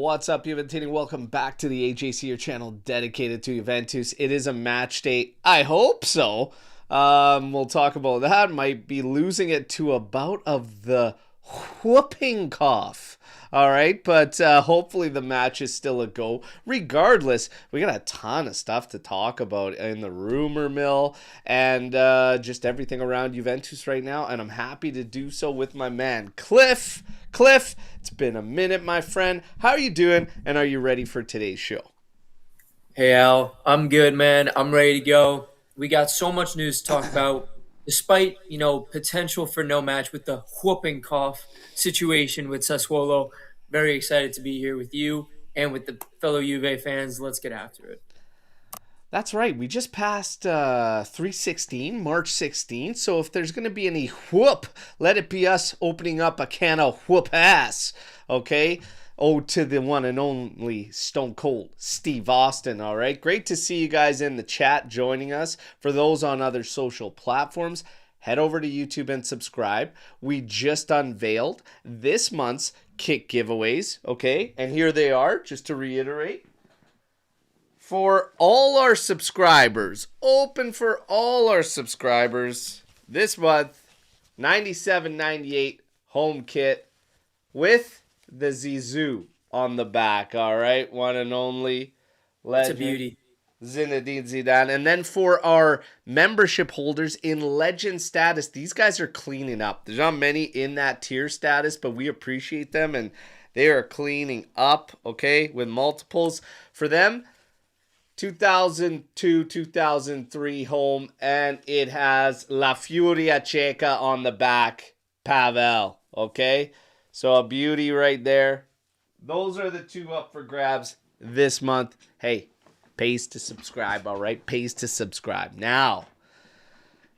What's up, Juventini? Welcome back to the AJC, your channel dedicated to Juventus. It is a match day. I hope so. We'll talk about that. Might be losing it to a bout of the whooping cough. All right, but hopefully the match is still a go. Regardless, we got a ton of stuff to talk about in the rumor mill and just everything around Juventus right now, and I'm happy to do so with my man, Cliff. Cliff, it's been a minute, my friend. How are you doing, and are you ready for today's show? Hey Al, I'm good, man. I'm ready to go. We got so much news to talk about. Despite, potential for no match with the whooping cough situation with Sassuolo, very excited to be here with you and with the fellow Juve fans. Let's get after it. That's right. We just passed 316, March 16th. So if there's going to be any whoop, let it be us opening up a can of whoop ass. Okay? Oh, to the one and only Stone Cold Steve Austin. All right. Great to see you guys in the chat joining us. For those on other social platforms, head over to YouTube and subscribe. We just unveiled this month's kick giveaways. Okay. And here they are, just to reiterate. For all our subscribers, open for all our subscribers this month, 97.98 home kit with the Zizou on the back. All right, one and only It's a legend beauty. Zinedine Zidane. And then for our membership holders in legend status, these guys are cleaning up. There's not many in that tier status, but we appreciate them, and they are cleaning up. Okay, with multiples for them. 2002, 2003 home, and it has La Furia Ceca on the back, Pavel, okay? So a beauty right there. Those are the two up for grabs this month. Hey, pays to subscribe, all right? Pays to subscribe. Now,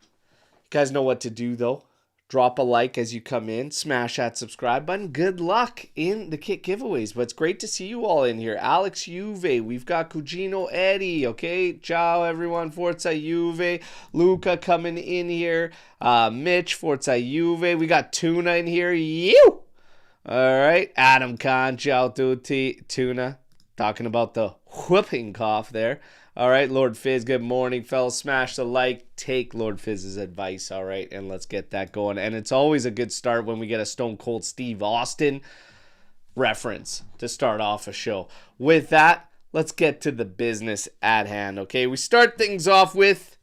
you guys know what to do, though. Drop a like as you come in. Smash that subscribe button. Good luck in the kit giveaways. But it's great to see you all in here. Alex Juve. We've got Cugino Eddie. Okay. Ciao, everyone. Forza Juve. Luca coming in here. Mitch. Forza Juve. We got Tuna in here. You. All right. Adam Khan. Ciao, tutti. Tuna. Talking about the whooping cough there. All right, Lord Fizz, good morning, fellas. Smash the like. Take Lord Fizz's advice, all right, and let's get that going. And it's always a good start when we get a Stone Cold Steve Austin reference to start off a show. With that, let's get to the business at hand, okay? We start things off with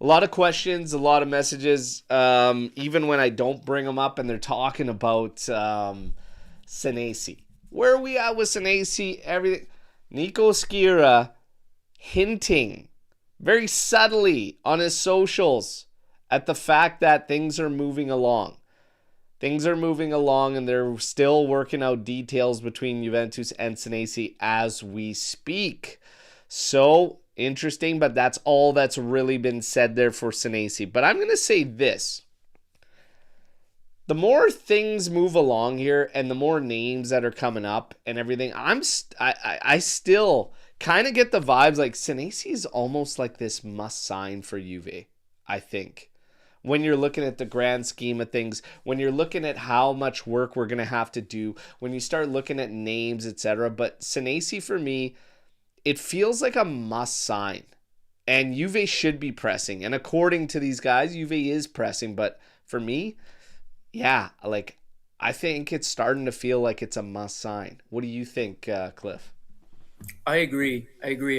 a lot of questions, a lot of messages, even when I don't bring them up and they're talking about Senesi. Where are we at with Senesi? Everything. Nico Skira hinting very subtly on his socials at the fact that things are moving along. Things are moving along, and they're still working out details between Juventus and Senesi as we speak. So interesting, but that's all that's really been said there for Senesi. But I'm going to say this. The more things move along here and the more names that are coming up and everything, I still kind of get the vibes like Senesi is almost like this must sign for Juve, I think. When you're looking at the grand scheme of things, when you're looking at how much work we're going to have to do, when you start looking at names, etc. But Senesi, for me, it feels like a must sign. And Juve should be pressing. And according to these guys, Juve is pressing. But for me, yeah, like I think it's starting to feel like it's a must sign. What do you think, Cliff? I agree,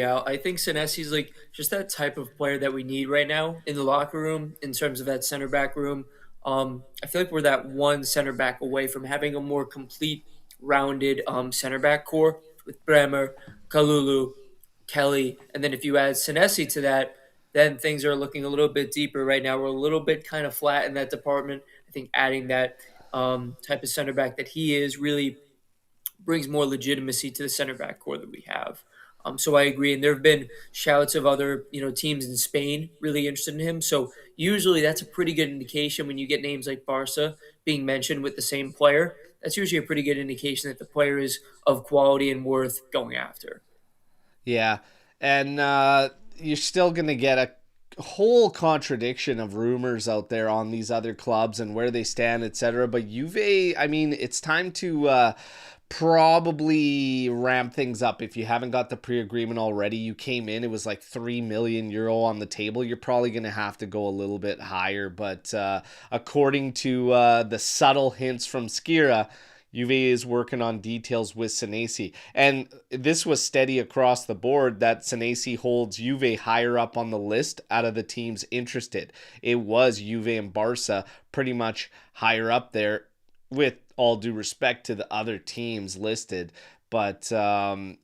Al. I think Senesi's like just that type of player that we need right now in the locker room in terms of that center back room. I feel like we're that one center back away from having a more complete, rounded center back core with Bremer, Kalulu, Kelly, and then if you add Senesi to that, then things are looking a little bit deeper right now. We're a little bit kind of flat in that department. I think adding that type of center back that he is really brings more legitimacy to the center back core that we have. So I agree, and there have been shouts of other teams in Spain really interested in him. So usually that's a pretty good indication when you get names like Barca being mentioned with the same player. That's usually a pretty good indication that the player is of quality and worth going after. Yeah, and you're still going to get a whole contradiction of rumors out there on these other clubs and where they stand, etc. But Juve, I mean, it's time to probably ramp things up. If you haven't got the pre-agreement already, you came in, it was like 3 million euro on the table. You're probably going to have to go a little bit higher. But according to the subtle hints from Skira, Juve is working on details with Senesi. And this was steady across the board that Senesi holds Juve higher up on the list out of the teams interested. It was Juve and Barca pretty much higher up there, with all due respect to the other teams listed. But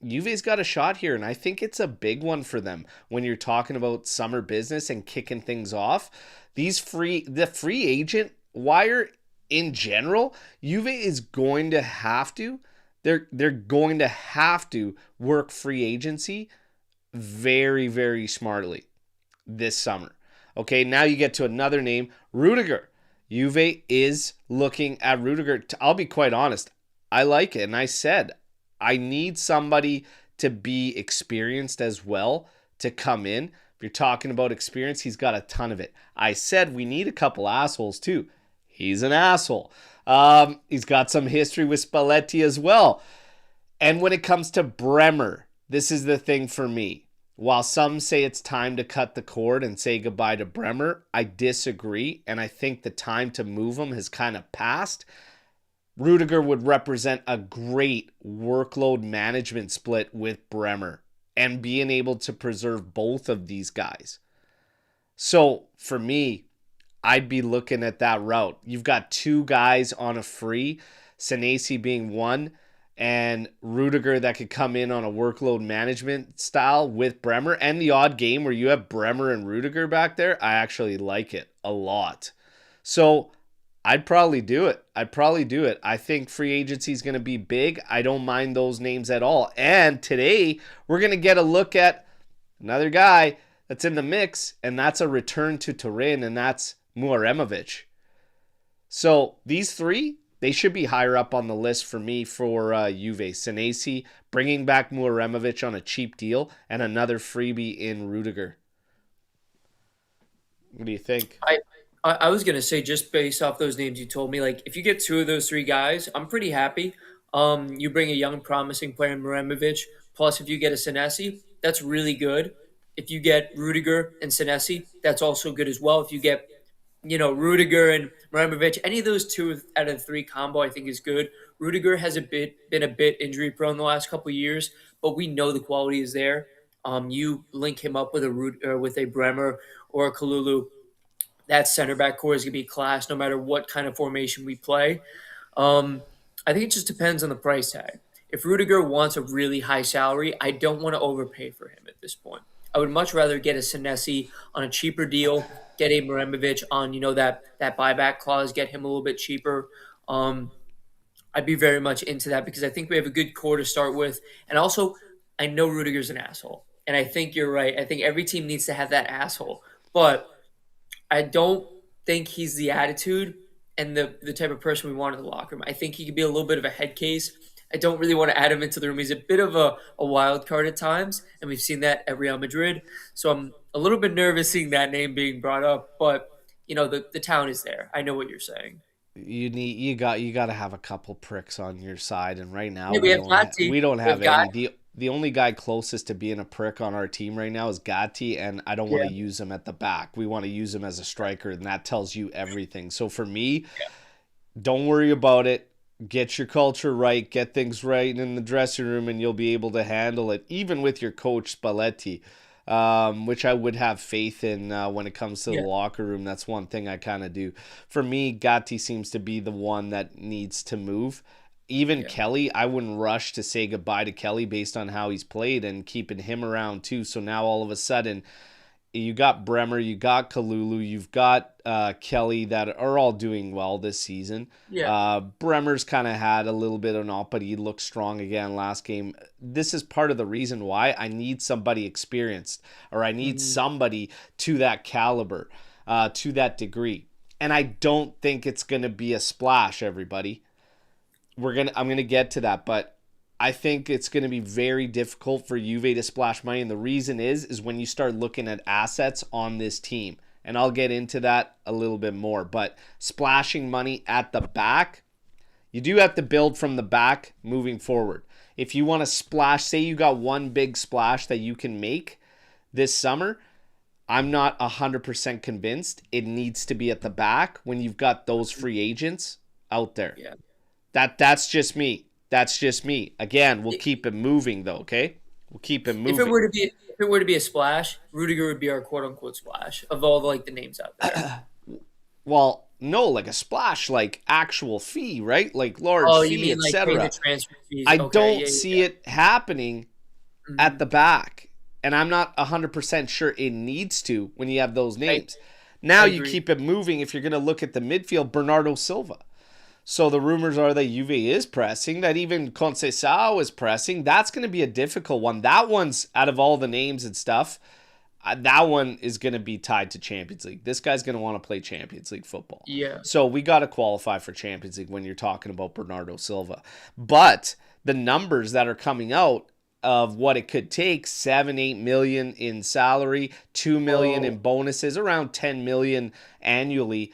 Juve's got a shot here, and I think it's a big one for them when you're talking about summer business and kicking things off. The free agent wire in general, Juve is going to have to, they're going to have to work free agency very, very smartly this summer. Okay, now you get to another name, Rudiger. Juve is looking at Rudiger. I'll be quite honest. I like it. And I said, I need somebody to be experienced as well to come in. If you're talking about experience, he's got a ton of it. I said we need a couple assholes too. He's an asshole. He's got some history with Spalletti as well. And when it comes to Bremer, this is the thing for me. While some say it's time to cut the cord and say goodbye to Bremer, I disagree, and I think the time to move him has kind of passed. Rudiger would represent a great workload management split with Bremer and being able to preserve both of these guys. So for me, I'd be looking at that route. You've got two guys on a free, Senesi being one, and Rudiger that could come in on a workload management style with Bremer, and the odd game where you have Bremer and Rudiger back there. I actually like it a lot. So I'd probably do it. I think free agency is going to be big. I don't mind those names at all. And today we're going to get a look at another guy that's in the mix, and that's a return to Turin, and that's Muaremovic. So these three, they should be higher up on the list for me for Juve. Senesi, bringing back Muaremovic on a cheap deal, and another freebie in Rudiger. What do you think? I was gonna say, just based off those names you told me, like if you get two of those three guys, I'm pretty happy. You bring a young, promising player in Muaremovic, plus if you get a Senesi, that's really good. If you get Rudiger and Senesi, that's also good as well. If you get Rudiger and Muramovic, any of those two out of the three combo, I think is good. Rudiger has been a bit injury prone the last couple of years, but we know the quality is there. You link him up with a Bremer or a Kalulu, that center back core is gonna be class no matter what kind of formation we play. I think it just depends on the price tag. If Rudiger wants a really high salary, I don't want to overpay for him at this point. I would much rather get a Senesi on a cheaper deal, get a Muramovic on, that buyback clause, get him a little bit cheaper. I'd be very much into that because I think we have a good core to start with. And also, I know Rudiger's an asshole. And I think you're right. I think every team needs to have that asshole. But I don't think he's the attitude and the type of person we want in the locker room. I think he could be a little bit of a head case. I don't really want to add him into the room. He's a bit of a wild card at times, and we've seen that at Real Madrid. So I'm a little bit nervous seeing that name being brought up, but the talent is there. I know what you're saying. You got to have a couple pricks on your side, and right now we don't have any. The only guy closest to being a prick on our team right now is Gatti, and I don't want to use him at the back. We want to use him as a striker, and that tells you everything. So for me, don't worry about it. Get your culture right, get things right in the dressing room, and you'll be able to handle it, even with your coach Spalletti, which I would have faith in when it comes to the locker room. That's one thing I kind of do. For me, Gatti seems to be the one that needs to move. Even Kelly, I wouldn't rush to say goodbye to Kelly based on how he's played and keeping him around too. So now all of a sudden, you got Bremer, you got Kalulu, you've got Kelly that are all doing well this season. Bremer's kind of had a little bit of an off, but he looked strong again last game. This is part of the reason why I need somebody experienced, or I need somebody to that caliber, to that degree. And I don't think it's going to be a splash, everybody. I'm gonna get to that, but I think it's going to be very difficult for Juve to splash money, and the reason is when you start looking at assets on this team, and I'll get into that a little bit more, but splashing money at the back, You do have to build from the back moving forward. If you want to splash, say you got one big splash that you can make this summer, I'm not 100% convinced it needs to be at the back when you've got those free agents out there. Yeah. That's just me. That's just me. Again, we'll keep it moving though, okay? We'll keep it moving. If it were to be a splash, Rudiger would be our quote unquote splash of all the names out there. Well, no, like a splash, like actual fee, right? Like large Oh, you fee, mean like paying etc. the transfer fees? I Okay, don't yeah, see it happening at the back. And I'm not 100% sure it needs to when you have those names. Now you keep it moving. If you're going to look at the midfield, Bernardo Silva. So the rumors are that Juve is pressing, that even Conceição is pressing. That's going to be a difficult one. That one's, out of all the names and stuff, that one is going to be tied to Champions League. This guy's going to want to play Champions League football. Yeah. So we got to qualify for Champions League when you're talking about Bernardo Silva. But the numbers that are coming out of what it could take, 7-8 million in salary, 2 million in bonuses, around 10 million annually,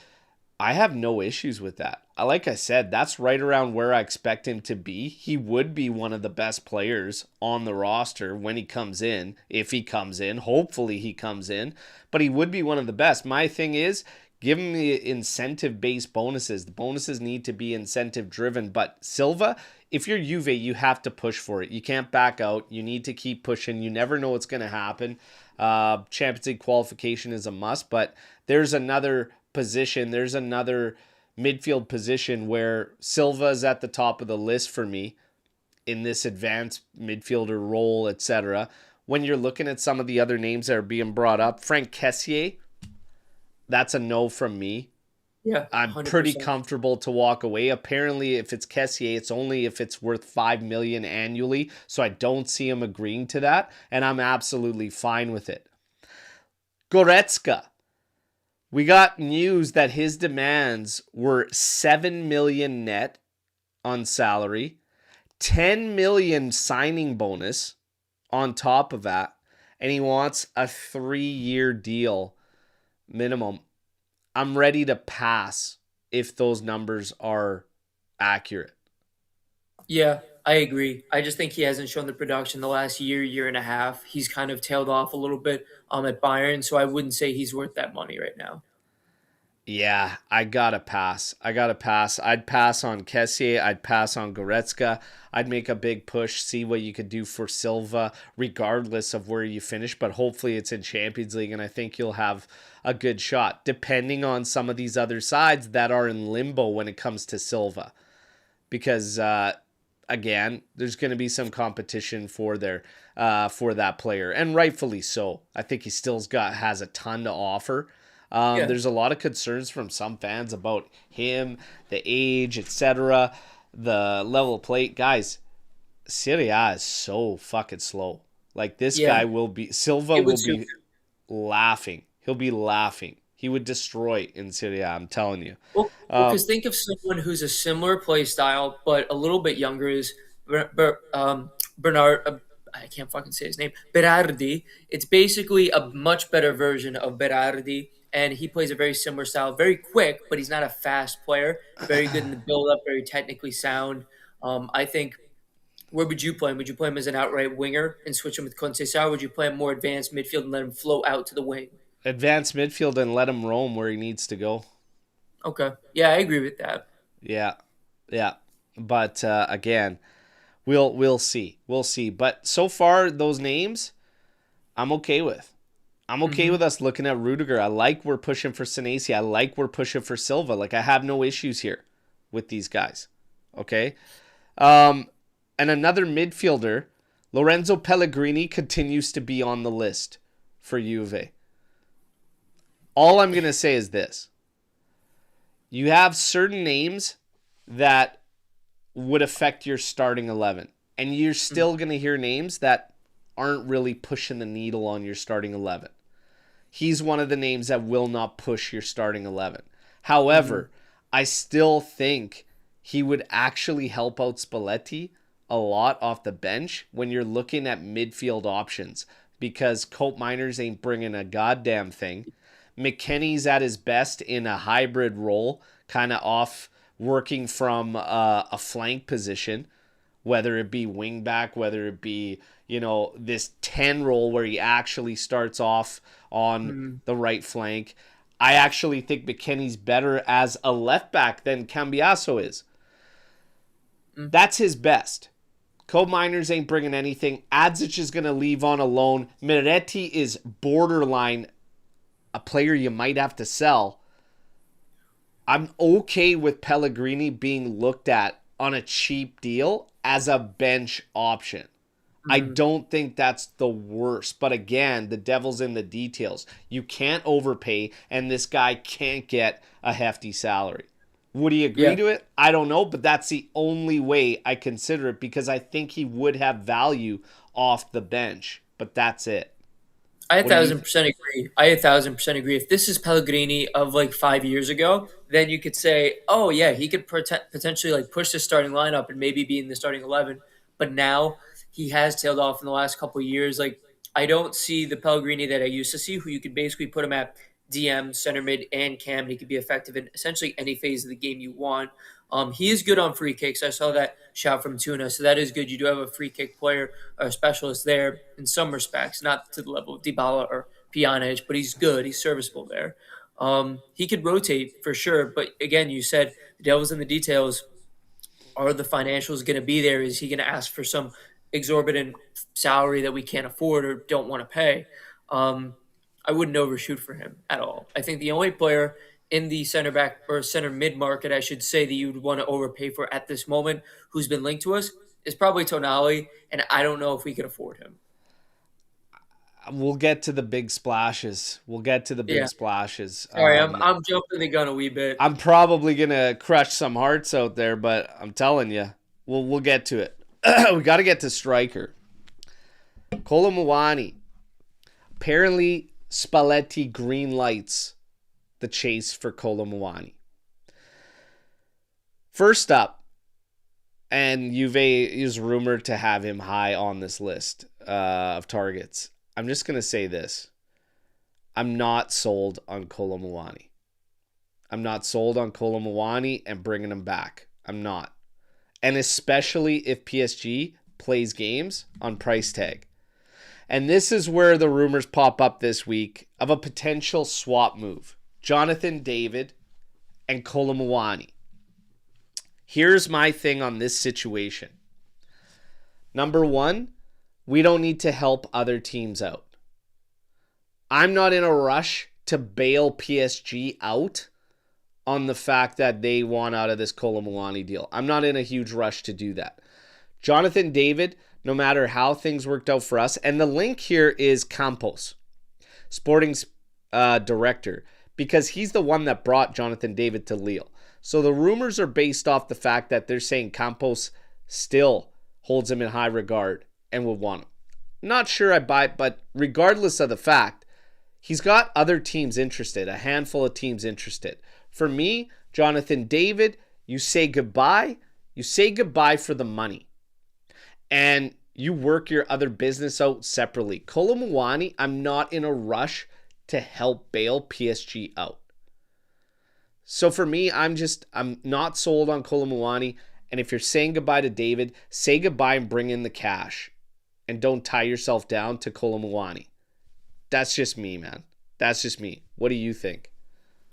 I have no issues with that. Like I said, that's right around where I expect him to be. He would be one of the best players on the roster when he comes in, if he comes in. Hopefully he comes in, but he would be one of the best. My thing is, give him the incentive-based bonuses. The bonuses need to be incentive-driven, but Silva, if you're Juve, you have to push for it. You can't back out. You need to keep pushing. You never know what's going to happen. Champions League qualification is a must, but there's another position. There's another midfield position where Silva is at the top of the list for me in this advanced midfielder role, etc. When you're looking at some of the other names that are being brought up, Frank Kessié, that's a no from me. Yeah, I'm 100%. pretty comfortable to walk away. Apparently, if it's Kessié, it's only if it's worth 5 million annually, so I don't see him agreeing to that, and I'm absolutely fine with it. Goretzka. We got news that his demands were 7 million net on salary, 10 million signing bonus on top of that, and he wants a 3-year deal minimum. I'm ready to pass if those numbers are accurate. Yeah, I agree. I just think he hasn't shown the production the last year and a half. He's kind of tailed off a little bit at Bayern, so I wouldn't say he's worth that money right now. Yeah, I gotta pass. I'd pass on Kessié. I'd pass on Goretzka. I'd make a big push, see what you could do for Silva, regardless of where you finish. But hopefully it's in Champions League, and I think you'll have a good shot, depending on some of these other sides that are in limbo when it comes to Silva. Because, again, there's going to be some competition for that player, and rightfully so. I think he still has a ton to offer. There's a lot of concerns from some fans about him, the age, etc., the level of play. Guys, Serie A is so fucking slow. Like, this guy Silva will be laughing. He'll be laughing. He would destroy in Serie A, I'm telling you. Well, because think of someone who's a similar play style, but a little bit younger is Bernard. I can't fucking say his name. Berardi. It's basically a much better version of Berardi, and he plays a very similar style. Very quick, but he's not a fast player. Very good in the build-up, very technically sound. I think, where would you play him? Would you play him as an outright winger and switch him with Conceição, or would you play him more advanced midfield and let him float out to the wing? Advanced midfield and let him roam where he needs to go. Okay. Yeah, I agree with that. Yeah. But again, we'll see. But so far, those names, I'm okay with. I'm okay with us looking at Rudiger. I like we're pushing for Senesi. I like we're pushing for Silva. Like, I have no issues here with these guys. Okay? And another midfielder, Lorenzo Pellegrini, continues to be on the list for Juve. All I'm going to say is this. You have certain names that would affect your starting 11. And you're still going to hear names that aren't really pushing the needle on your starting 11. He's one of the names that will not push your starting 11. However, I still think he would actually help out Spalletti a lot off the bench when you're looking at midfield options, because Cope Miners ain't bringing a goddamn thing. McKennie's at his best in a hybrid role, kind of off working from a flank position, whether it be wing back, whether it be, this 10 role where he actually starts off on Mm, the right flank. I actually think McKennie's better as a left back than Cambiaso is. mm. That's his best. Cold Miners ain't bringing anything. Adzic is going to leave on a loan. Miretti is borderline a player you might have to sell. I'm okay with Pellegrini being looked at on a cheap deal as a bench option. I Mm. don't think that's the worst. But again, the devil's in the details. You can't overpay, and this guy can't get a hefty salary. Would he agree Yeah, to it? I don't know, but that's the only way I consider it because I think he would have value off the bench. But that's it. I a What do you? thousand percent agree. I 1,000% agree. If this is Pellegrini of like 5 years ago, then you could say, oh yeah, he could potentially like push the starting lineup and maybe be in the starting 11. But now he has tailed off in the last couple of years. Like I don't see the Pellegrini that I used to see, who you could basically put him at DM, center mid, and cam, and he could be effective in essentially any phase of the game you want. He is good on free kicks. I saw that shout from Tuna, so that is good. You do have a free kick player or a specialist there in some respects, not to the level of Dybala or Pjanic, but he's good. He's serviceable there. He could rotate for sure, but again, you said the devil's in the details. Are the financials going to be there? Is he going to ask for some exorbitant salary that we can't afford or don't want to pay? Um, I wouldn't overshoot for him at all. I think the only player in the center back or center mid market, I should say, that you would want to overpay for at this moment, who's been linked to us, is probably Tonali, and I don't know if we could afford him. We'll get to the big splashes. We'll get to the big Yeah, splashes. sorry, I'm jumping the gun a wee bit. I'm probably gonna crush some hearts out there, but I'm telling you, we'll get to it. We got to get to striker. Colomwani. Apparently, Spalletti green lights the chase for Colomwani. First up, and Juve is rumored to have him high on this list of targets. I'm just gonna say this: I'm not sold on Colomwani. I'm not sold on Colomwani and bringing him back. I'm not. And especially if PSG plays games on price tag. And this is where the rumors pop up this week of a potential swap move. Jonathan David and Colomwani. Here's my thing on this situation. Number one, we don't need to help other teams out. I'm not in a rush to bail PSG out on the fact that they want out of this Colomwani deal. I'm not in a huge rush to do that. Jonathan David, no matter how things worked out for us, and the link here is Campos, Sporting's director, because he's the one that brought Jonathan David to Lille. So the rumors are based off the fact that they're saying Campos still holds him in high regard and would want him. Not sure I buy it, but regardless of the fact, he's got other teams interested, a handful of teams interested. For me, Jonathan David, you say goodbye. You say goodbye for the money. And you work your other business out separately. Colomwani, I'm not in a rush to help bail PSG out. So for me, I'm not sold on Colomwani. And if you're saying goodbye to David, say goodbye and bring in the cash. And don't tie yourself down to Colomwani. That's just me, man. That's just me. What do you think?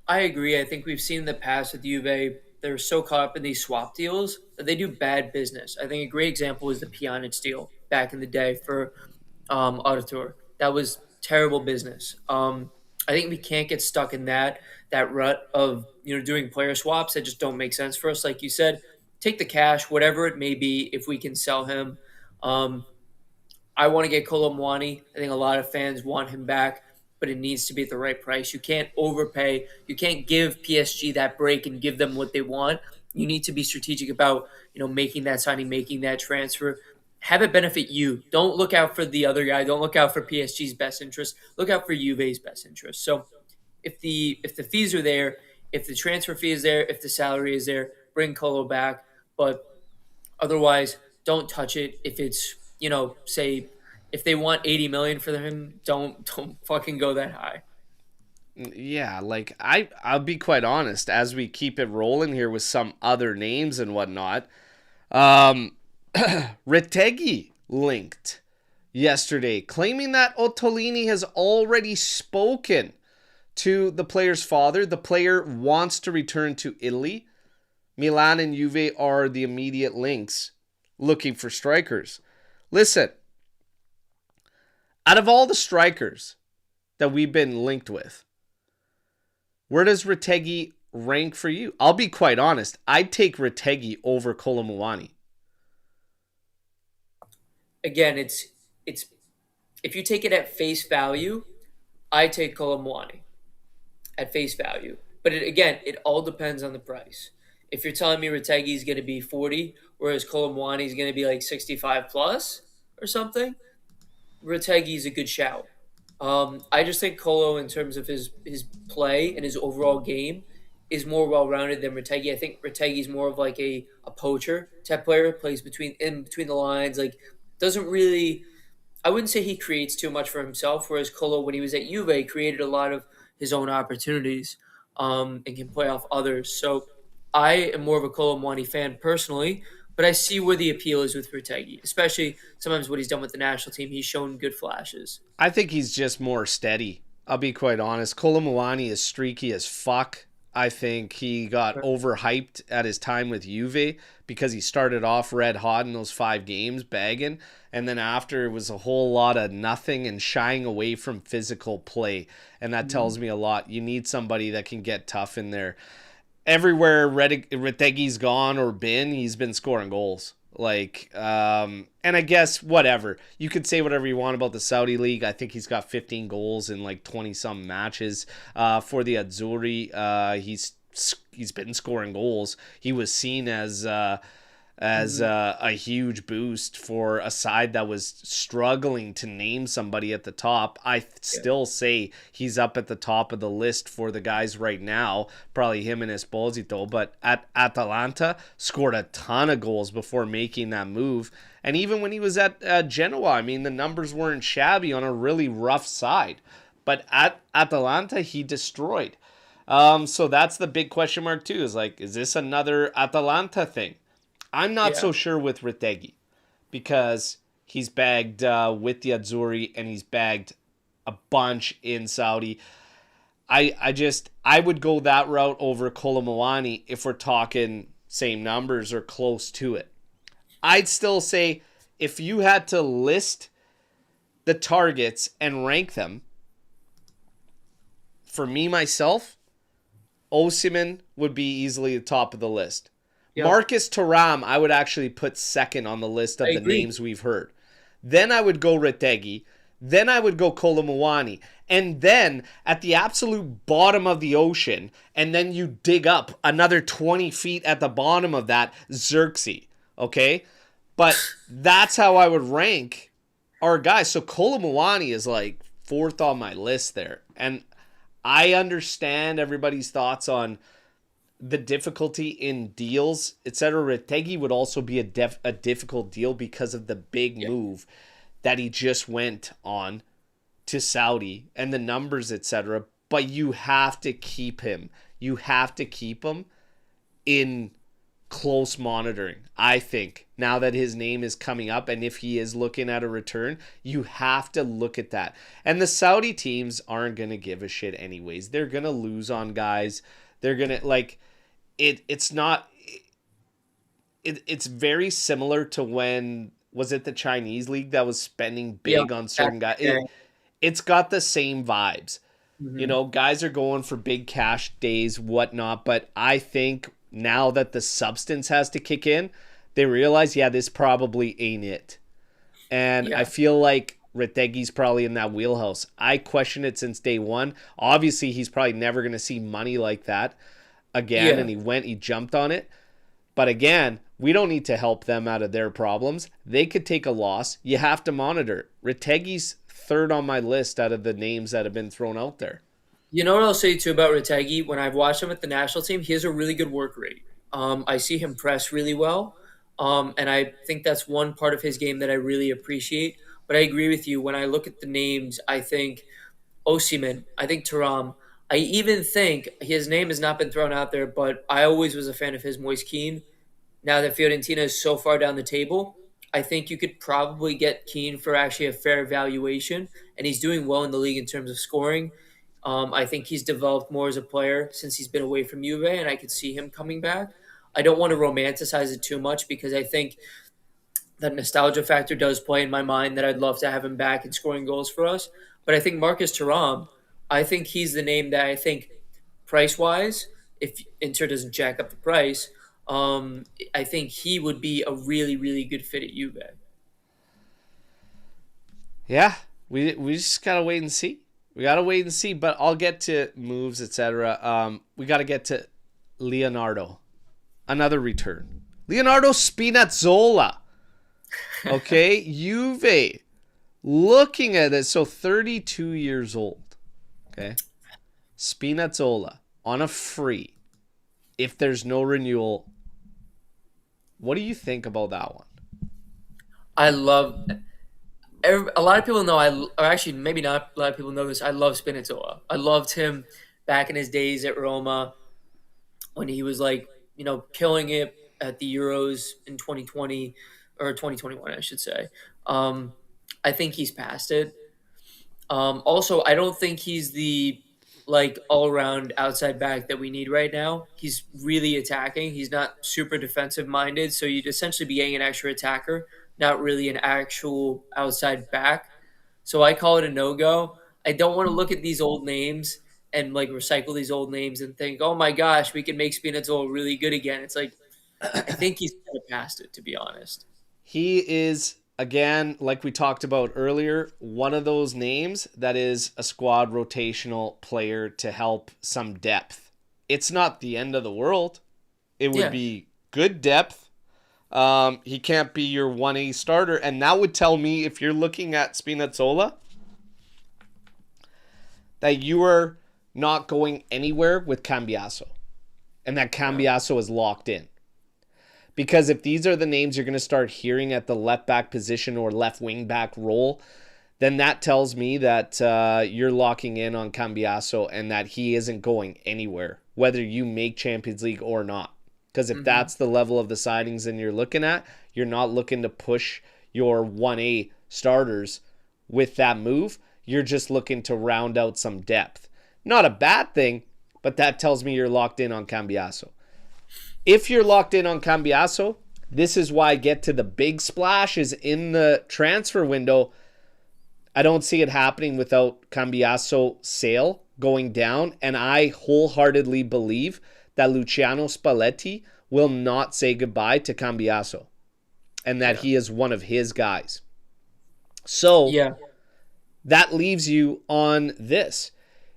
I agree. I think we've seen in the past with Juve, they're so caught up in these swap deals that they do bad business. I think a great example is the Pjanic deal back in the day for Artur. That was terrible business. I think we can't get stuck in that rut of doing player swaps that just don't make sense for us. Like you said, take the cash, whatever it may be, if we can sell him. Um, I want to get Colomwani. I think a lot of fans want him back, but it needs to be at the right price. You can't overpay. You can't give PSG that break and give them what they want. You need to be strategic about, making that signing, making that transfer. Have it benefit you. Don't look out for the other guy. Don't look out for PSG's best interest. Look out for Juve's best interest. So if the fees are there, if the transfer fee is there, if the salary is there, bring Colo back. But otherwise, don't touch it. If it's say if they want 80 million for him, don't fucking go that high. Yeah, like I'll be quite honest as we keep it rolling here with some other names and whatnot. Um, Retegui linked yesterday, claiming that Ottolini has already spoken to the player's father. The player wants to return to Italy. Milan and Juve are the immediate links looking for strikers. Listen, out of all the strikers that we've been linked with, where does Retegui rank for you? I'll be quite honest. I'd take Retegui over Kolomuani. Again, it's if you take it at face value, I take Colomwani at face value. But again, it all depends on the price. If you're telling me Retegui is going to be 40, whereas Colomwani is going to be like 65 plus or something, Retegui is a good shout. I just think Colo, in terms of his play and his overall game, is more well rounded than Retegui. I think Retegui is more of like a poacher type player, plays between the lines, like doesn't really. I wouldn't say he creates too much for himself, whereas Colo, when he was at Juve, created a lot of his own opportunities and can play off others. So I am more of a Colo Muani fan personally, but I see where the appeal is with Retegui, especially sometimes what he's done with the national team. He's shown good flashes. I think he's just more steady. I'll be quite honest. Kolomuani is streaky as fuck. I think he got overhyped at his time with Juve because he started off red hot in those 5 games, bagging, and then after it was a whole lot of nothing and shying away from physical play. And that tells me a lot. You need somebody that can get tough in there. Everywhere Retegui's gone or been, he's been scoring goals. And I guess whatever. You could say whatever you want about the Saudi League. I think he's got 15 goals in like 20 some matches. For the Azzurri, he's been scoring goals. He was seen as a huge boost for a side that was struggling to name somebody at the top. I still say he's up at the top of the list for the guys right now, probably him and Esposito, but at Atalanta scored a ton of goals before making that move. And even when he was at Genoa, I mean, the numbers weren't shabby on a really rough side. But at Atalanta, he destroyed. So that's the big question mark too, is this another Atalanta thing? I'm not so sure with Retegui because he's bagged with the Azzurri and he's bagged a bunch in Saudi. I would go that route over Kolomuani if we're talking same numbers or close to it. I'd still say if you had to list the targets and rank them, for me myself, Osimhen would be easily the top of the list. Yep. Marcus Thuram, I would actually put second on the list of the names we've heard. Then I would go Retegui. Then I would go Kolomuani. And then at the absolute bottom of the ocean, and then you dig up another 20 feet at the bottom of that, Xerxes. Okay? But that's how I would rank our guys. So Kolomuani is like fourth on my list there. And I understand everybody's thoughts on the difficulty in deals, etc. Retegui would also be a difficult deal because of the big move that he just went on to Saudi and the numbers, etc. But you have to keep him. You have to keep him in close monitoring, I think. Now that his name is coming up and if he is looking at a return, you have to look at that. And the Saudi teams aren't going to give a shit anyways. They're going to lose on guys. They're going to, it's not, it's very similar to when, was it the Chinese league that was spending big on certain guys? It's got the same vibes. Mm-hmm. You know, guys are going for big cash days, whatnot, but I think now that the substance has to kick in, they realize, this probably ain't it. And I feel like Retegui's probably in that wheelhouse. I question it since day one. Obviously, he's probably never going to see money like that again, and he jumped on it. But again, we don't need to help them out of their problems. They could take a loss. You have to monitor. Retegui's third on my list out of the names that have been thrown out there. You know what I'll say too about Retegui? When I've watched him with the national team, he has a really good work rate. I see him press really well, and I think that's one part of his game that I really appreciate. But I agree with you. When I look at the names, I think Osimhen, I think Thuram, I even think his name has not been thrown out there, but I always was a fan of his, Moise Keane. Now that Fiorentina is so far down the table, I think you could probably get Keane for actually a fair valuation, and he's doing well in the league in terms of scoring. I think he's developed more as a player since he's been away from Juve, and I could see him coming back. I don't want to romanticize it too much because I think that nostalgia factor does play in my mind that I'd love to have him back and scoring goals for us. But I think Marcus Thuram, I think he's the name that I think price wise, if Inter doesn't jack up the price, I think he would be a really, really good fit at Juve. Yeah, we just gotta wait and see. We gotta wait and see. But I'll get to moves, etc. We gotta get to Leonardo, another return. Leonardo Spinazzola. Okay, Juve. Looking at it, so 32 years old. Okay, Spinazzola on a free. If there's no renewal, what do you think about that one? I love. A lot of people know or actually maybe not a lot of people know this. I love Spinazzola. I loved him back in his days at Roma when he was like killing it at the Euros in 2020 or 2021, I should say. I think he's past it. Also, I don't think he's the all around outside back that we need right now. He's really attacking. He's not super defensive minded, so you'd essentially be getting an extra attacker, not really an actual outside back. So I call it a no go. I don't want to look at these old names and recycle these old names and think, oh my gosh, we can make Spinazzola really good again. It's like I think he's kind of past it, to be honest. He is, again, like we talked about earlier, one of those names that is a squad rotational player to help some depth. It's not the end of the world. It would be good depth. He can't be your 1A starter. And that would tell me, if you're looking at Spinazzola, that you are not going anywhere with Cambiaso. And that Cambiaso is locked in. Because if these are the names you're going to start hearing at the left back position or left wing back role, then that tells me that you're locking in on Cambiaso and that he isn't going anywhere, whether you make Champions League or not. Because if that's the level of the signings that you're looking at, you're not looking to push your 1A starters with that move. You're just looking to round out some depth. Not a bad thing, but that tells me you're locked in on Cambiaso. If you're locked in on Cambiaso, this is why I get to the big splashes in the transfer window. I don't see it happening without Cambiaso sale going down, and I wholeheartedly believe that Luciano Spalletti will not say goodbye to Cambiaso and that he is one of his guys. So that leaves you on this.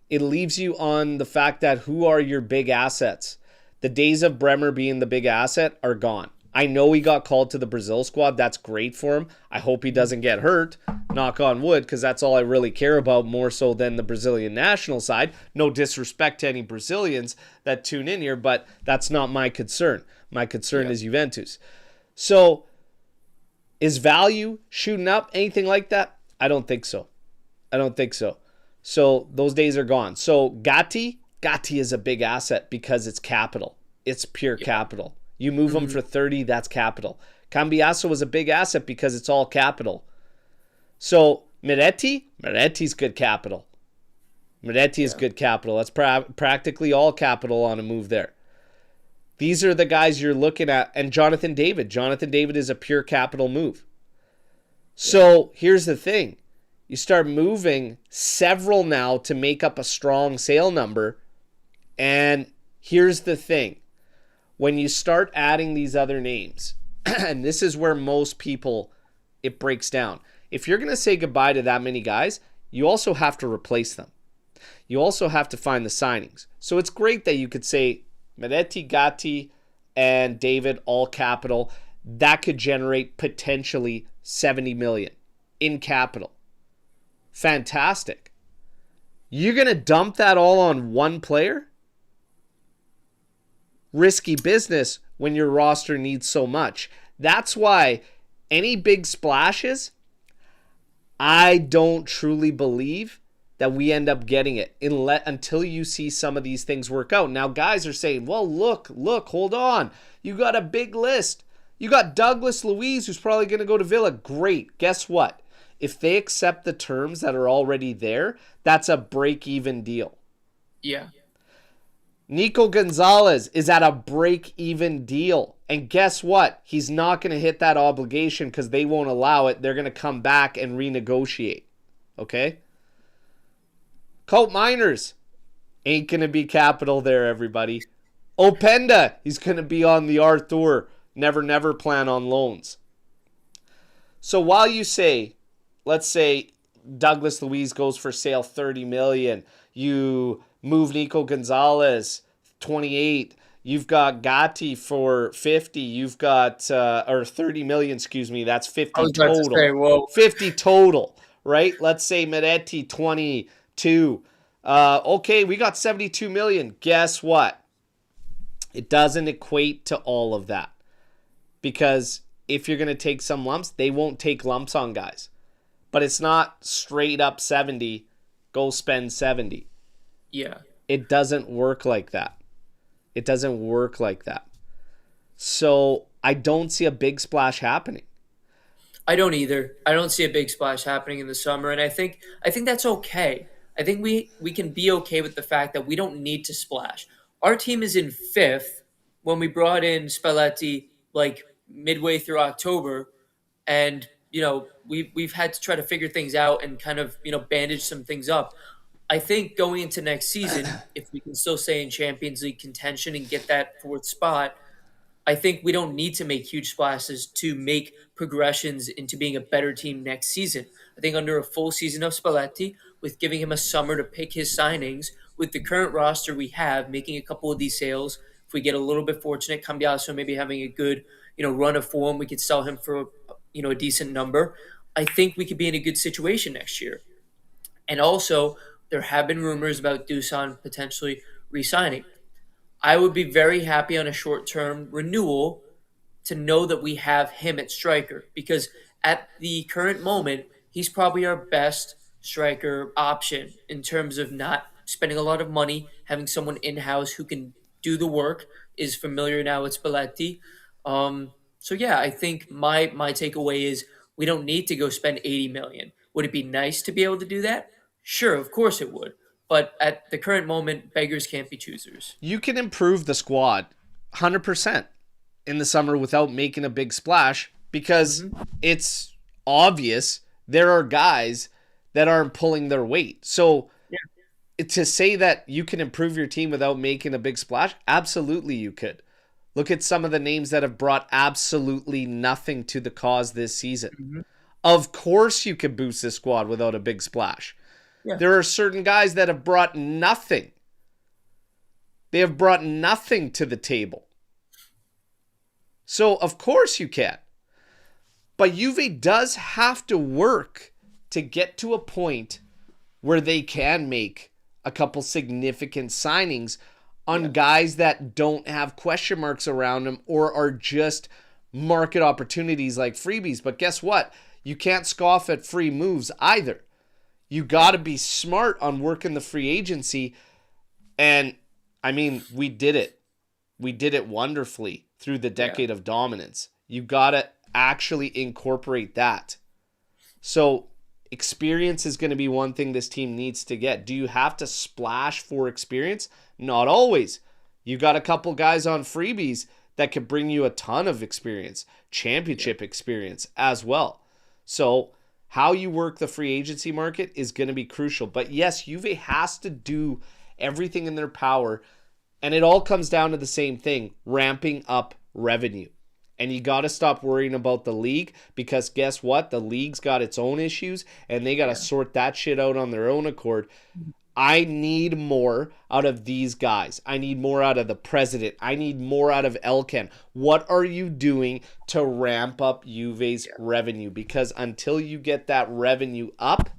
It leaves you on the fact that who are your big assets? The days of Bremer being the big asset are gone. I know he got called to the Brazil squad. That's great for him. I hope he doesn't get hurt, knock on wood, because that's all I really care about, more so than the Brazilian national side. No disrespect to any Brazilians that tune in here, but that's not my concern. My concern is Juventus. So is value shooting up? Anything like that? I don't think so. So those days are gone. So Gatti is a big asset because it's capital. It's pure capital. You move him for 30, that's capital. Cambiaso was a big asset because it's all capital. So Miretti's good capital. Miretti is good capital. That's practically all capital on a move there. These are the guys you're looking at. And Jonathan David. Jonathan David is a pure capital move. So here's the thing. You start moving several now to make up a strong sale number. And here's the thing. When you start adding these other names, and this is where most people, it breaks down. If you're going to say goodbye to that many guys, you also have to replace them. You also have to find the signings. So it's great that you could say Miretti, Gatti, and David, all capital. That could generate potentially 70 million in capital. Fantastic. You're going to dump that all on one player? Risky business when your roster needs so much. That's why any big splashes, I don't truly believe that we end up getting it until you see some of these things work out. Now, guys are saying, well, look, hold on. You got a big list. You got Douglas Luiz, who's probably going to go to Villa. Great. Guess what? If they accept the terms that are already there, that's a break-even deal. Yeah. Nico Gonzalez is at a break-even deal. And guess what? He's not going to hit that obligation because they won't allow it. They're going to come back and renegotiate. Okay? Colt Miners ain't going to be capital there, everybody. Openda, he's going to be on the Arthur never plan on loans. So while you say, let's say Douglas Luiz goes for sale 30 million, you move Nico Gonzalez 28, you've got Gatti for 50, you've got or 30 million, excuse me, that's 50 total. Say, 50 total, right? Let's say Meretti 22. Okay, we got 72 million. Guess what? It doesn't equate to all of that. Because if you're going to take some lumps, they won't take lumps on guys. But it's not straight up 70, go spend 70. Yeah. It doesn't work like that. It doesn't work like that. So I don't see a big splash happening. I don't either. I don't see a big splash happening in the summer, and I think that's okay. I think we can be okay with the fact that we don't need to splash. Our team is in 5th when we brought in Spalletti like midway through October, and we've had to try to figure things out and kind of bandage some things up. I think going into next season, if we can still stay in Champions League contention and get that 4th spot, I think we don't need to make huge splashes to make progressions into being a better team next season. I think under a full season of Spalletti, with giving him a summer to pick his signings, with the current roster we have, making a couple of these sales, if we get a little bit fortunate, Cambiaso maybe having a good run of form, we could sell him for a decent number. I think we could be in a good situation next year. And also, there have been rumors about Dusan potentially re-signing. I would be very happy on a short-term renewal to know that we have him at striker, because at the current moment, he's probably our best striker option in terms of not spending a lot of money, having someone in-house who can do the work, is familiar now with Spalletti. So yeah, I think my takeaway is we don't need to go spend 80 million. Would it be nice to be able to do that? Sure, of course it would. But at the current moment, beggars can't be choosers. You can improve the squad 100% in the summer without making a big splash, because it's obvious there are guys that aren't pulling their weight. So to say that you can improve your team without making a big splash, absolutely you could. Look at some of the names that have brought absolutely nothing to the cause this season. Of course you could boost this squad without a big splash. Yeah. There are certain guys that have brought nothing. They have brought nothing to the table. So, of course you can. But Juve does have to work to get to a point where they can make a couple significant signings on guys that don't have question marks around them or are just market opportunities like freebies. But guess what? You can't scoff at free moves either. You got to be smart on working the free agency. And, I mean, we did it. We did it wonderfully through the decade of dominance. You got to actually incorporate that. So, experience is going to be one thing this team needs to get. Do you have to splash for experience? Not always. You got a couple guys on freebies that could bring you a ton of experience, championship experience as well. So, how you work the free agency market is going to be crucial. But yes, Juve has to do everything in their power, and it all comes down to the same thing, ramping up revenue. And you got to stop worrying about the league, because guess what? The league's got its own issues, and they got to sort that shit out on their own accord. I need more out of these guys. I need more out of the president. I need more out of Elkan. What are you doing to ramp up Juve's revenue? Because until you get that revenue up,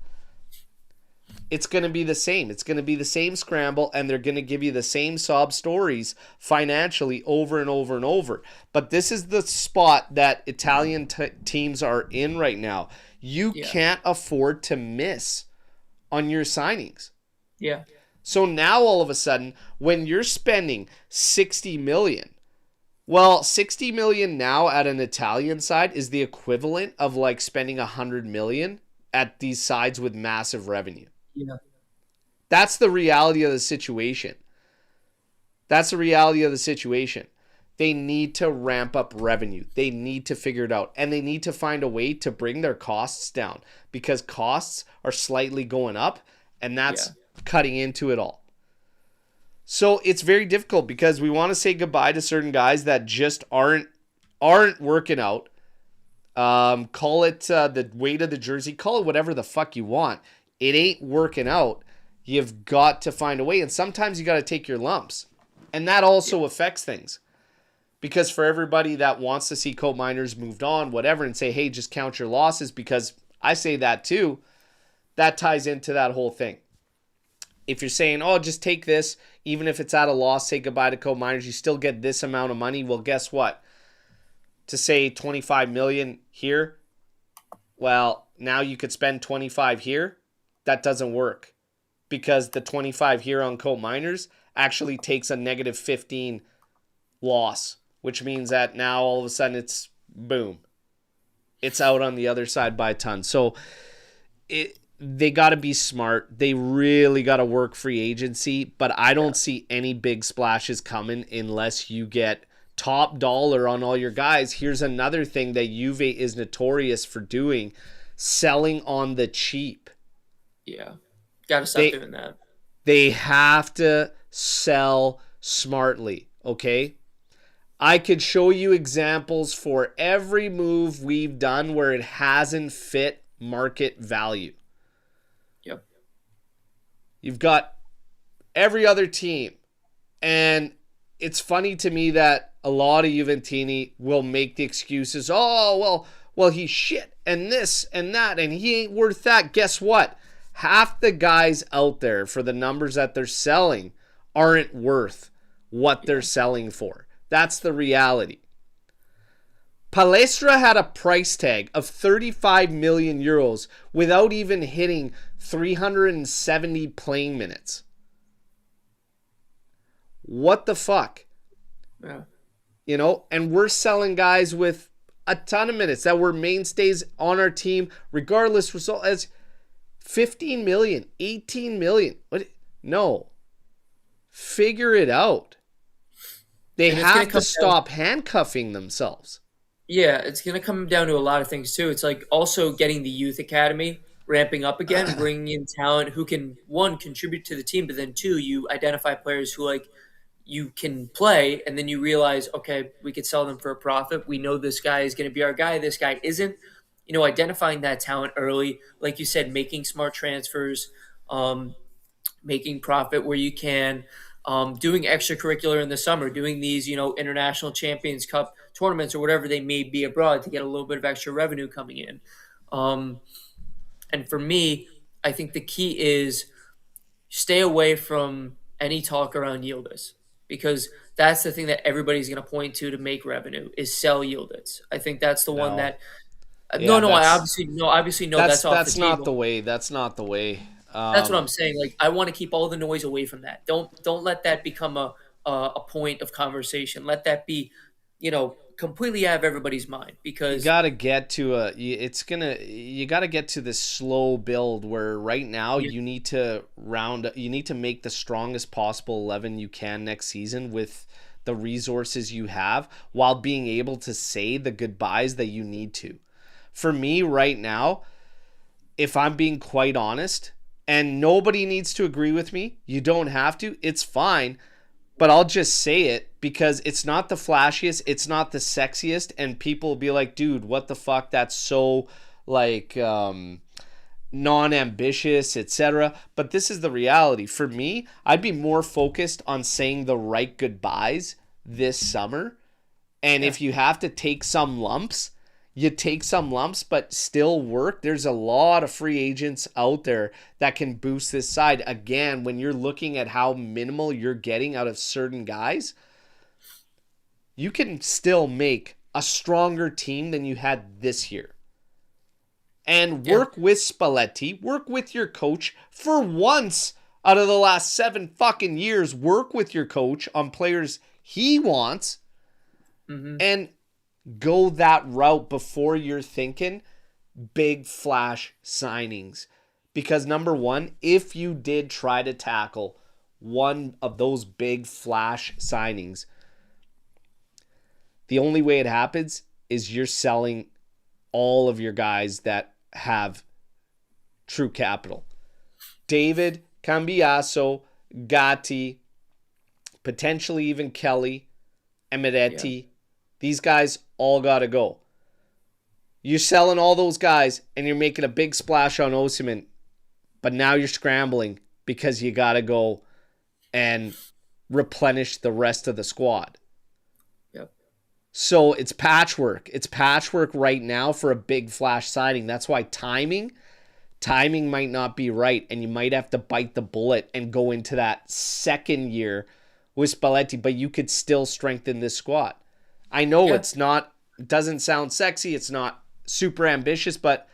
it's going to be the same. It's going to be the same scramble, and they're going to give you the same sob stories financially over and over and over. But this is the spot that Italian teams are in right now. You can't afford to miss on your signings. Yeah. So now all of a sudden, when you're spending 60 million, well, 60 million now at an Italian side is the equivalent of like spending 100 million at these sides with massive revenue. Yeah. That's the reality of the situation. That's the reality of the situation. They need to ramp up revenue. They need to figure it out. And they need to find a way to bring their costs down, because costs are slightly going up, and that's cutting into it all. So it's very difficult because we want to say goodbye to certain guys that just aren't working out. Call it the weight of the jersey. Call it whatever the fuck you want. It ain't working out. You've got to find a way. And sometimes you got to take your lumps. And that also affects things. Because for everybody that wants to see Coat Miners moved on, whatever, and say, hey, just count your losses, because I say that too, that ties into that whole thing. If you're saying, oh, just take this, even if it's at a loss, say goodbye to Coat Miners, you still get this amount of money. Well, guess what? To say 25 million here, well, now you could spend 25 here. That doesn't work, because the 25 here on Coat Miners actually takes a negative 15 loss, which means that now all of a sudden it's boom. It's out on the other side by a ton. So they got to be smart. They really got to work free agency, but I don't see any big splashes coming unless you get top dollar on all your guys. Here's another thing that Juve is notorious for doing: selling on the cheap. Yeah. Got to stop doing that. They have to sell smartly, okay? I could show you examples for every move we've done where it hasn't fit market value. Yep. You've got every other team. And it's funny to me that a lot of Juventini will make the excuses, oh, well, he's shit and this and that, and he ain't worth that. Guess what? Half the guys out there for the numbers that they're selling aren't worth what they're selling for. That's the reality. Palestra had a price tag of 35 million euros without even hitting 370 playing minutes. What the fuck? Yeah. You know, and we're selling guys with a ton of minutes that were mainstays on our team, regardless result, as 15 million, 18 million. What? No. Figure it out. They have to stop handcuffing themselves. Yeah, it's going to come down to a lot of things too. It's like also getting the youth academy ramping up again, bringing in talent who can, one, contribute to the team, but then two, you identify players who like you can play, and then you realize, okay, we could sell them for a profit. We know this guy is going to be our guy. This guy isn't. You know, identifying that talent early, like you said, making smart transfers, making profit where you can, doing extracurricular in the summer, doing these, you know, international Champions Cup tournaments or whatever they may be abroad to get a little bit of extra revenue coming in. And for me, I think the key is stay away from any talk around Yildiz, because that's the thing that everybody's going to point to make revenue is sell Yildiz. I think that's the one that. Yeah, I obviously know that's off the table. Not the way. That's not the way. That's what I'm saying. Like, I want to keep all the noise away from that. Don't let that become a point of conversation. Let that be, you know, completely out of everybody's mind, because you got to get to you got to get to this slow build where right now you need to make the strongest possible 11 you can next season with the resources you have, while being able to say the goodbyes that you need to. For me right now, if I'm being quite honest, and nobody needs to agree with me, you don't have to, it's fine, but I'll just say it because it's not the flashiest, it's not the sexiest, and people will be like, dude, what the fuck, that's so like non-ambitious, etc. But this is the reality. For me, I'd be more focused on saying the right goodbyes this summer, and if you have to take some lumps, you take some lumps, but still work. There's a lot of free agents out there that can boost this side. Again, when you're looking at how minimal you're getting out of certain guys, you can still make a stronger team than you had this year. and Yeah. work with Spalletti, work with your coach for once out of the last 7 fucking years. Work with your coach on players he wants and go that route before you're thinking big flash signings. Because number one, if you did try to tackle one of those big flash signings, the only way it happens is you're selling all of your guys that have true capital. David, Cambiaso, Gatti, potentially even Kelly, Emeretti. These guys all got to go. You're selling all those guys and you're making a big splash on Osimhen, but now you're scrambling because you got to go and replenish the rest of the squad. Yep. So it's patchwork. It's patchwork right now for a big flash signing. That's why timing might not be right, and you might have to bite the bullet and go into that second year with Spalletti, but you could still strengthen this squad. I know it doesn't sound sexy, it's not super ambitious, but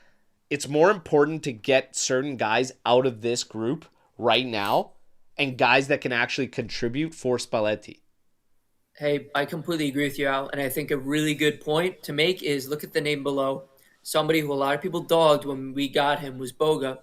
it's more important to get certain guys out of this group right now and guys that can actually contribute for Spalletti. Hey, I completely agree with you, Al. And I think a really good point to make is look at the name below. Somebody who a lot of people dogged when we got him was Boga,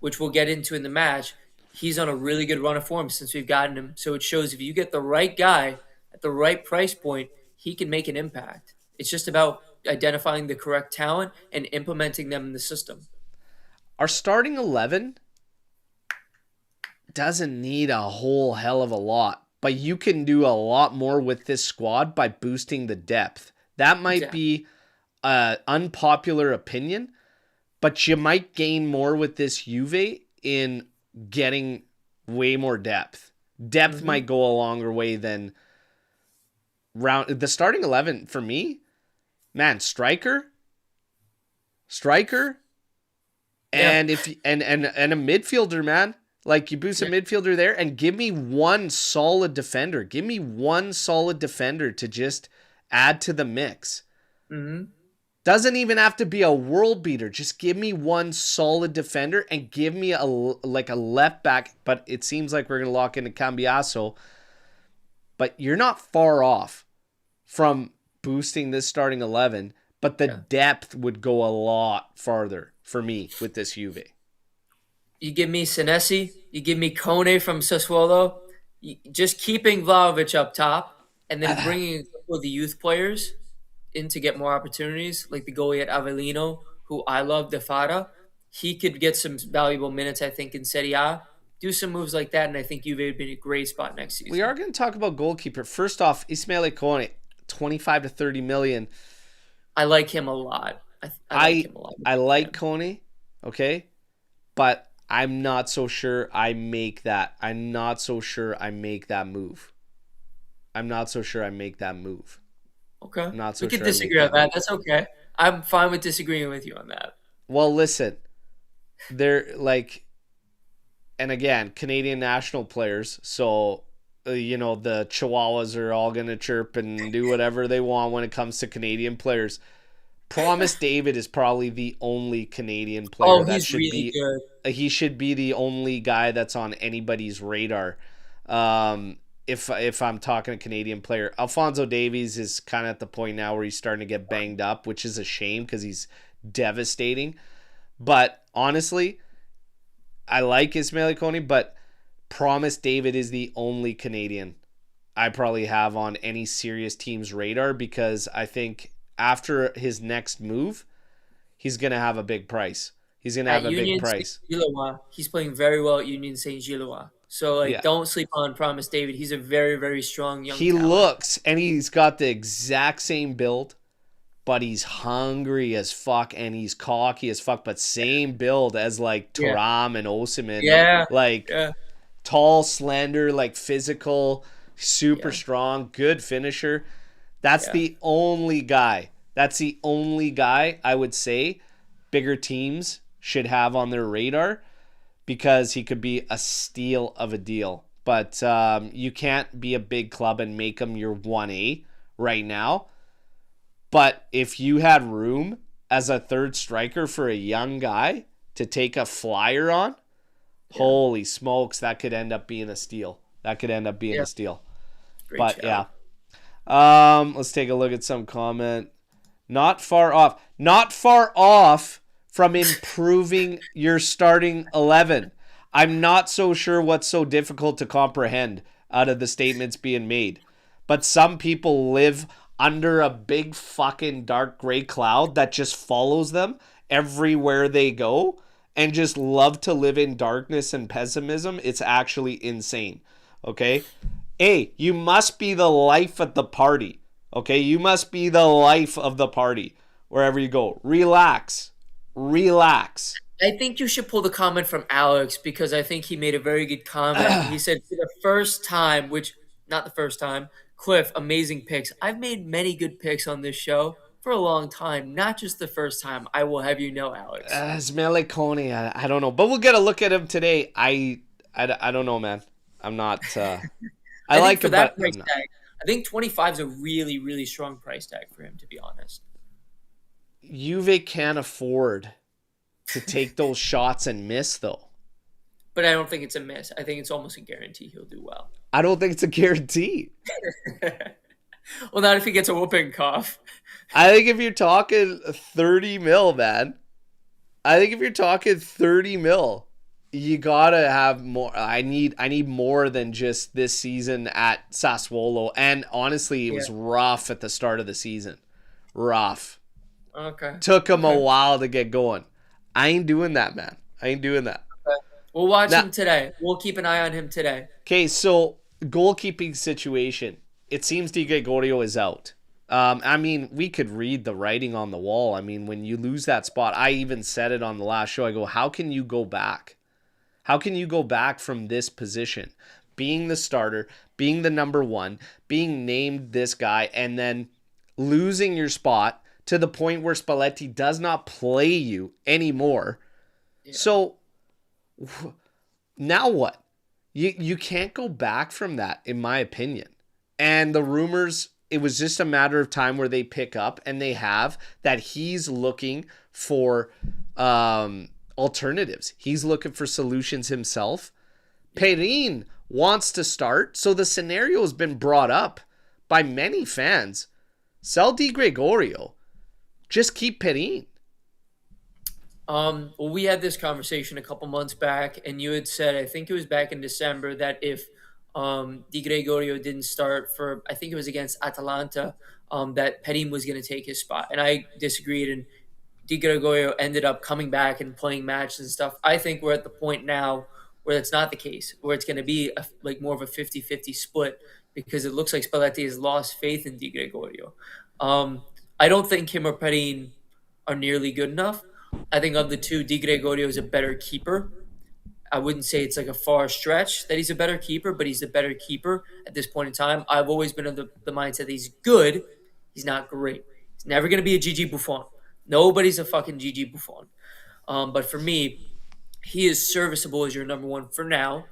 which we'll get into in the match. He's on a really good run of form since we've gotten him. So it shows if you get the right guy at the right price point, he can make an impact. It's just about identifying the correct talent and implementing them in the system. Our starting 11 doesn't need a whole hell of a lot, but you can do a lot more with this squad by boosting the depth. That might be an unpopular opinion, but you might gain more with this Juve in getting way more depth. Depth might go a longer way than the starting 11 for me. Man, striker, and if and a midfielder, man. Like, you boost a midfielder there and give me one solid defender. Give me one solid defender to just add to the mix. Doesn't even have to be a world beater. Just give me one solid defender and give me a left back. But it seems like we're going to lock into Cambiaso. But you're not far off from boosting this starting 11. But the depth would go a lot farther for me with this Juve. You give me Senesi, you give me Kone from Sassuolo, just keeping Vlahovic up top, and then bringing a couple of the youth players in to get more opportunities, like the goalie at Avellino, who I love, Defara. He could get some valuable minutes, I think, in Serie A. Do some moves like that, and I think Juve would be in a great spot next season. We are going to talk about goalkeeper. First off, Ismaele Kone, 25 to 30 million. I like him a lot. I like Kone, okay? But I'm not so sure I make that. I'm not so sure I make that move. Okay. I'm not so we can sure disagree on that. That's okay. I'm fine with disagreeing with you on that. Well, listen. They're like, and again, Canadian national players, so the Chihuahuas are all going to chirp and do whatever they want when it comes to Canadian players. Promise David is probably the only Canadian player that should really be good. He should be the only guy that's on anybody's radar. If I'm talking a Canadian player, Alphonso Davies is kind of at the point now where he's starting to get banged up, which is a shame because he's devastating. But honestly, I like Ismaele Kone, but Promise David is the only Canadian I probably have on any serious team's radar, because I think after his next move, he's going to have a big price. He's going to have a big price. He's playing very well at Union Saint-Gilloise. So, don't sleep on Promise David. He's a very, very strong young talent. Looks, and he's got the exact same build, but he's hungry as fuck, and he's cocky as fuck, but same build as, like, Thuram and Osimhen. Tall, slender, physical, super strong, good finisher. That's the only guy. That's the only guy I would say bigger teams should have on their radar, because he could be a steal of a deal. But you can't be a big club and make him your 1A right now. But if you had room as a third striker for a young guy to take a flyer on, holy smokes, that could end up being a steal. That could end up being a steal. Great But shout. yeah. Let's take a look at some comment. Not far off. Not far off from improving your starting 11. I'm not so sure what's so difficult to comprehend out of the statements being made. But some people live under a big fucking dark gray cloud that just follows them everywhere they go and just love to live in darkness and pessimism. It's actually insane. Okay? Hey, you must be the life at the party. Okay? You must be the life of the party wherever you go. Relax. Relax. I think you should pull the comment from Alex because I think he made a very good comment. He said, for the first time, which, not the first time, Cliff, amazing picks. I've made many good picks on this show for a long time, not just the first time. I will have you know, Alex. Smelly Coney, I don't know. But we'll get a look at him today. I don't know, man. I'm not... I like for him, that but price tag, I think 25 is a really, really strong price tag for him, to be honest. Juve can't afford to take those shots and miss, though. But I don't think it's a miss. I think it's almost a guarantee he'll do well. I don't think it's a guarantee. Well, not if he gets a whooping cough. I think if you're talking 30 mil, man. I think if you're talking 30 mil, you gotta have more. I need more than just this season at Sassuolo. And honestly, it was rough at the start of the season. Rough. Okay. Took him a while to get going. I ain't doing that, man. I ain't doing that. Okay. We'll watch him today. We'll keep an eye on him today. Okay, so goalkeeping situation. It seems Di Gregorio is out. I mean, we could read the writing on the wall. I mean, when you lose that spot, I even said it on the last show. I go, how can you go back? How can you go back from this position? Being the starter, being the number one, being named this guy, and then losing your spot to the point where Spalletti does not play you anymore. Yeah. So now what? You can't go back from that, in my opinion. And the rumors, it was just a matter of time where they pick up, and they have, that he's looking for alternatives. He's looking for solutions himself. Perin wants to start, so the scenario has been brought up by many fans. Sell Di Gregorio. Just keep Perin. Well, we had this conversation a couple months back, and you had said, I think it was back in December, that if Di Gregorio didn't start for, I think it was against Atalanta, that Perin was going to take his spot. And I disagreed, and Di Gregorio ended up coming back and playing matches and stuff. I think we're at the point now where that's not the case, where it's going to be more of a 50-50 split, because it looks like Spalletti has lost faith in Di Gregorio. I don't think him or Perin are nearly good enough. I think of the two, Di Gregorio is a better keeper. I wouldn't say it's like a far stretch that he's a better keeper, but he's a better keeper at this point in time. I've always been of the mindset that he's good. He's not great. He's never going to be a Gigi Buffon. Nobody's a fucking Gigi Buffon. But for me, he is serviceable as your number one for now,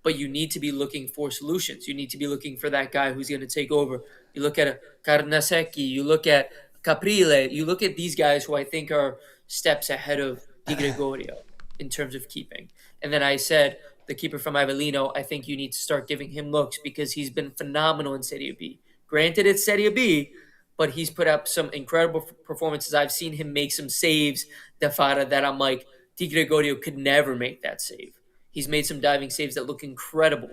but you need to be looking for solutions. You need to be looking for that guy who's going to take over. You look at Carnasecchi, you look at Caprile, you look at these guys who I think are steps ahead of Di Gregorio in terms of keeping. And then I said, the keeper from Avellino, I think you need to start giving him looks because he's been phenomenal in Serie B. Granted, it's Serie B, but he's put up some incredible performances. I've seen him make some saves, Defara, that I'm like, Di Gregorio could never make that save. He's made some diving saves that look incredible.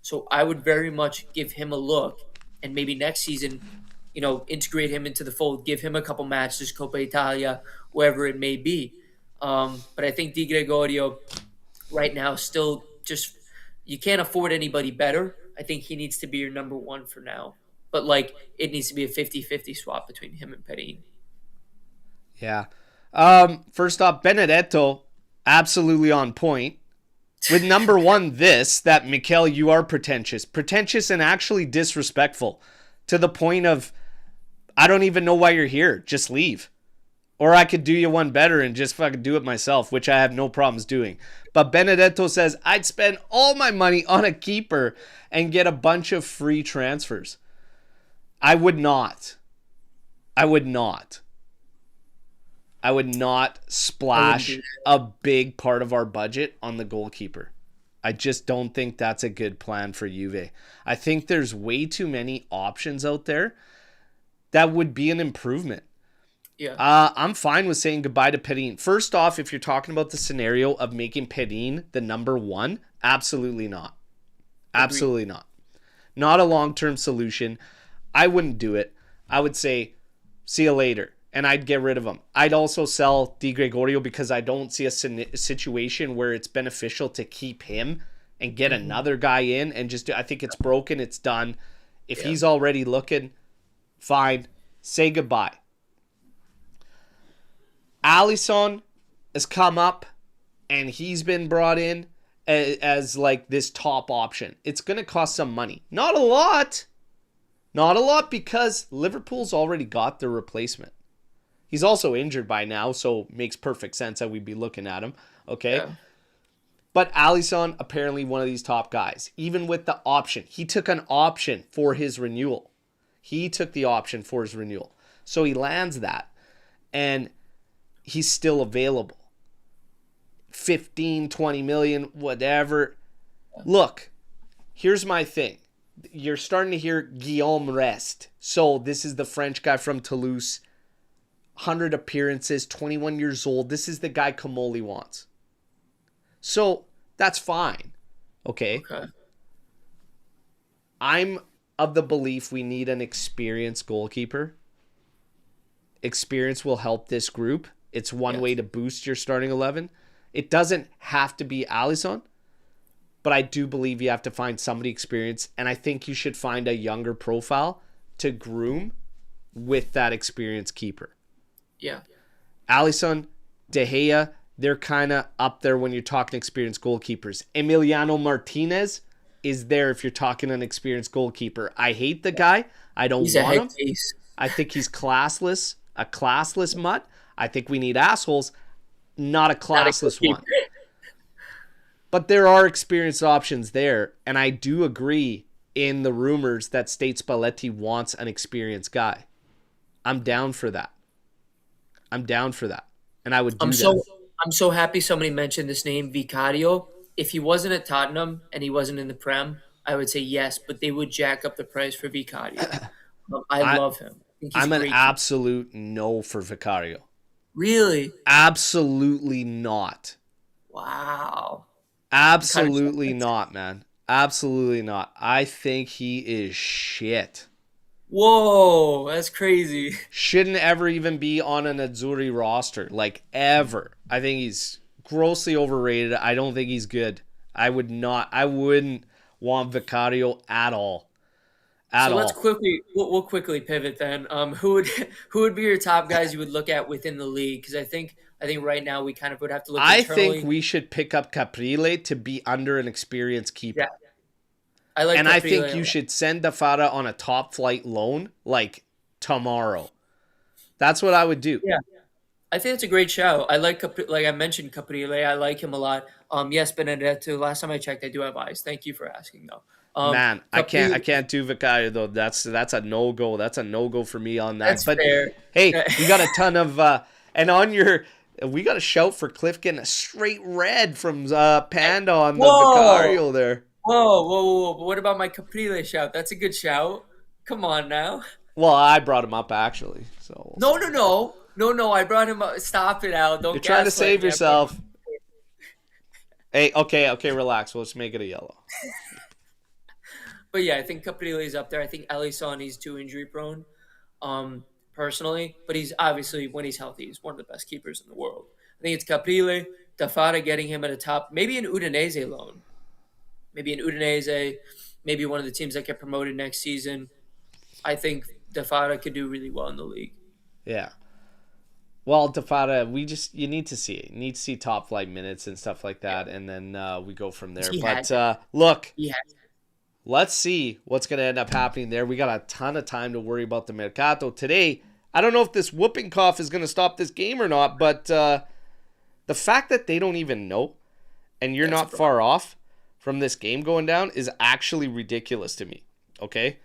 So I would very much give him a look, and maybe next season, integrate him into the fold, give him a couple matches, Coppa Italia, wherever it may be. But I think Di Gregorio right now still just, you can't afford anybody better. I think he needs to be your number one for now. But it needs to be a 50-50 swap between him and Perin. Yeah. First off, Benedetto, absolutely on point. With number one, that Mikel, you are pretentious. Pretentious and actually disrespectful. To the point of, I don't even know why you're here. Just leave. Or I could do you one better and just fucking do it myself, which I have no problems doing. But Benedetto says, I'd spend all my money on a keeper and get a bunch of free transfers. I would not. I would not I wouldn't do splash that. a big part of our budget on the goalkeeper. I just don't think that's a good plan for Juve. I think there's way too many options out there that would be an improvement. Yeah, I'm fine with saying goodbye to Perin. First off, if you're talking about the scenario of making Perin the number one, absolutely not. agreed. Absolutely not. Not a long-term solution. I wouldn't do it. I would say, see you later. And I'd get rid of him. I'd also sell Di Gregorio because I don't see a situation where it's beneficial to keep him and get another guy in and just do. I think it's broken. It's done. If Yeah. he's already looking, fine. Say goodbye. Alisson has come up and he's been brought in as like this top option. It's going to cost some money. Not a lot. Not a lot because Liverpool's already got their replacement. He's also injured by now, so it makes perfect sense that we'd be looking at him. Okay? Yeah. But Alisson, apparently one of these top guys. Even with the option. He took an option for his renewal. He took the option for his renewal. So he lands that. And he's still available. 15, 20 million, whatever. Look, here's my thing. You're starting to hear Guillaume Rest. So this is the French guy from Toulouse. 100 appearances, 21 years old. This is the guy Kamoli wants. So that's fine. Okay. Okay. I'm of the belief we need an experienced goalkeeper. Experience will help this group. It's one Yes. way to boost your starting 11. It doesn't have to be Alisson, but I do believe you have to find somebody experienced, and I think you should find a younger profile to groom with that experienced keeper. Yeah. Alisson, De Gea, they're kind of up there when you're talking experienced goalkeepers. Emiliano Martinez is there if you're talking an experienced goalkeeper. I hate the guy. I don't He's a want him. head case. I think he's classless, a classless mutt. I think we need assholes, not a classless one. But there are experienced options there, and I do agree in the rumors that state Spalletti wants an experienced guy. I'm down for that. I'm down for that. And I would do that. I'm so happy somebody mentioned this name, Vicario. If he wasn't at Tottenham and he wasn't in the Prem, I would say yes, but they would jack up the price for Vicario. I love him. I think he's I'm an great. absolute no for Vicario. Really? Absolutely not. Wow. Absolutely not, man. Absolutely not. I think he is shit. Whoa, that's crazy. Shouldn't ever even be on an Azzurri roster, like ever. I think he's grossly overrated. I don't think he's good. I wouldn't want Vicario at all. So we'll quickly pivot then. Who would be your top guys you would look at within the league? Because I think right now we kind of would have to look I internally. think we should pick up Caprile to be under an experienced keeper. Yeah. I like And I Caprile think a you lot. should send Dafara on a top flight loan like tomorrow. That's what I would do. Yeah. I think it's a great shout. I like I mentioned Caprile. I like him a lot. Yes, Benedetto. Last time I checked, I do have eyes. Thank you for asking though. Man, I Caprile- can't do Vicario though. That's a no go. That's a no go for me on that. That's but fair. hey, we got a ton of and on your we got a shout for Cliff getting a straight red from Panda on the Whoa! Vicario there. Whoa. But what about my Caprile shout? That's a good shout. Come on now. Well, I brought him up actually. So No. I brought him up. Stop it, Al. Don't you're trying to gaslight save me. yourself. Hey, okay, relax. Let's make it a yellow. But yeah, I think Caprile is up there. I think Alisson, he's too injury prone, personally. But he's obviously, when he's healthy, he's one of the best keepers in the world. I think it's Caprile, Tafara getting him at a top, maybe an Udinese loan. Maybe one of the teams that get promoted next season. I think Tafara could do really well in the league. Yeah. Well, Tafara, you need to see it. You need to see top flight minutes and stuff like that, and then we go from there. Look, let's see what's going to end up happening there. We got a ton of time to worry about the Mercato. Today, I don't know if this whooping cough is going to stop this game or not, but the fact that they don't even know, and you're not far off from this game going down, is actually ridiculous to me. Okay?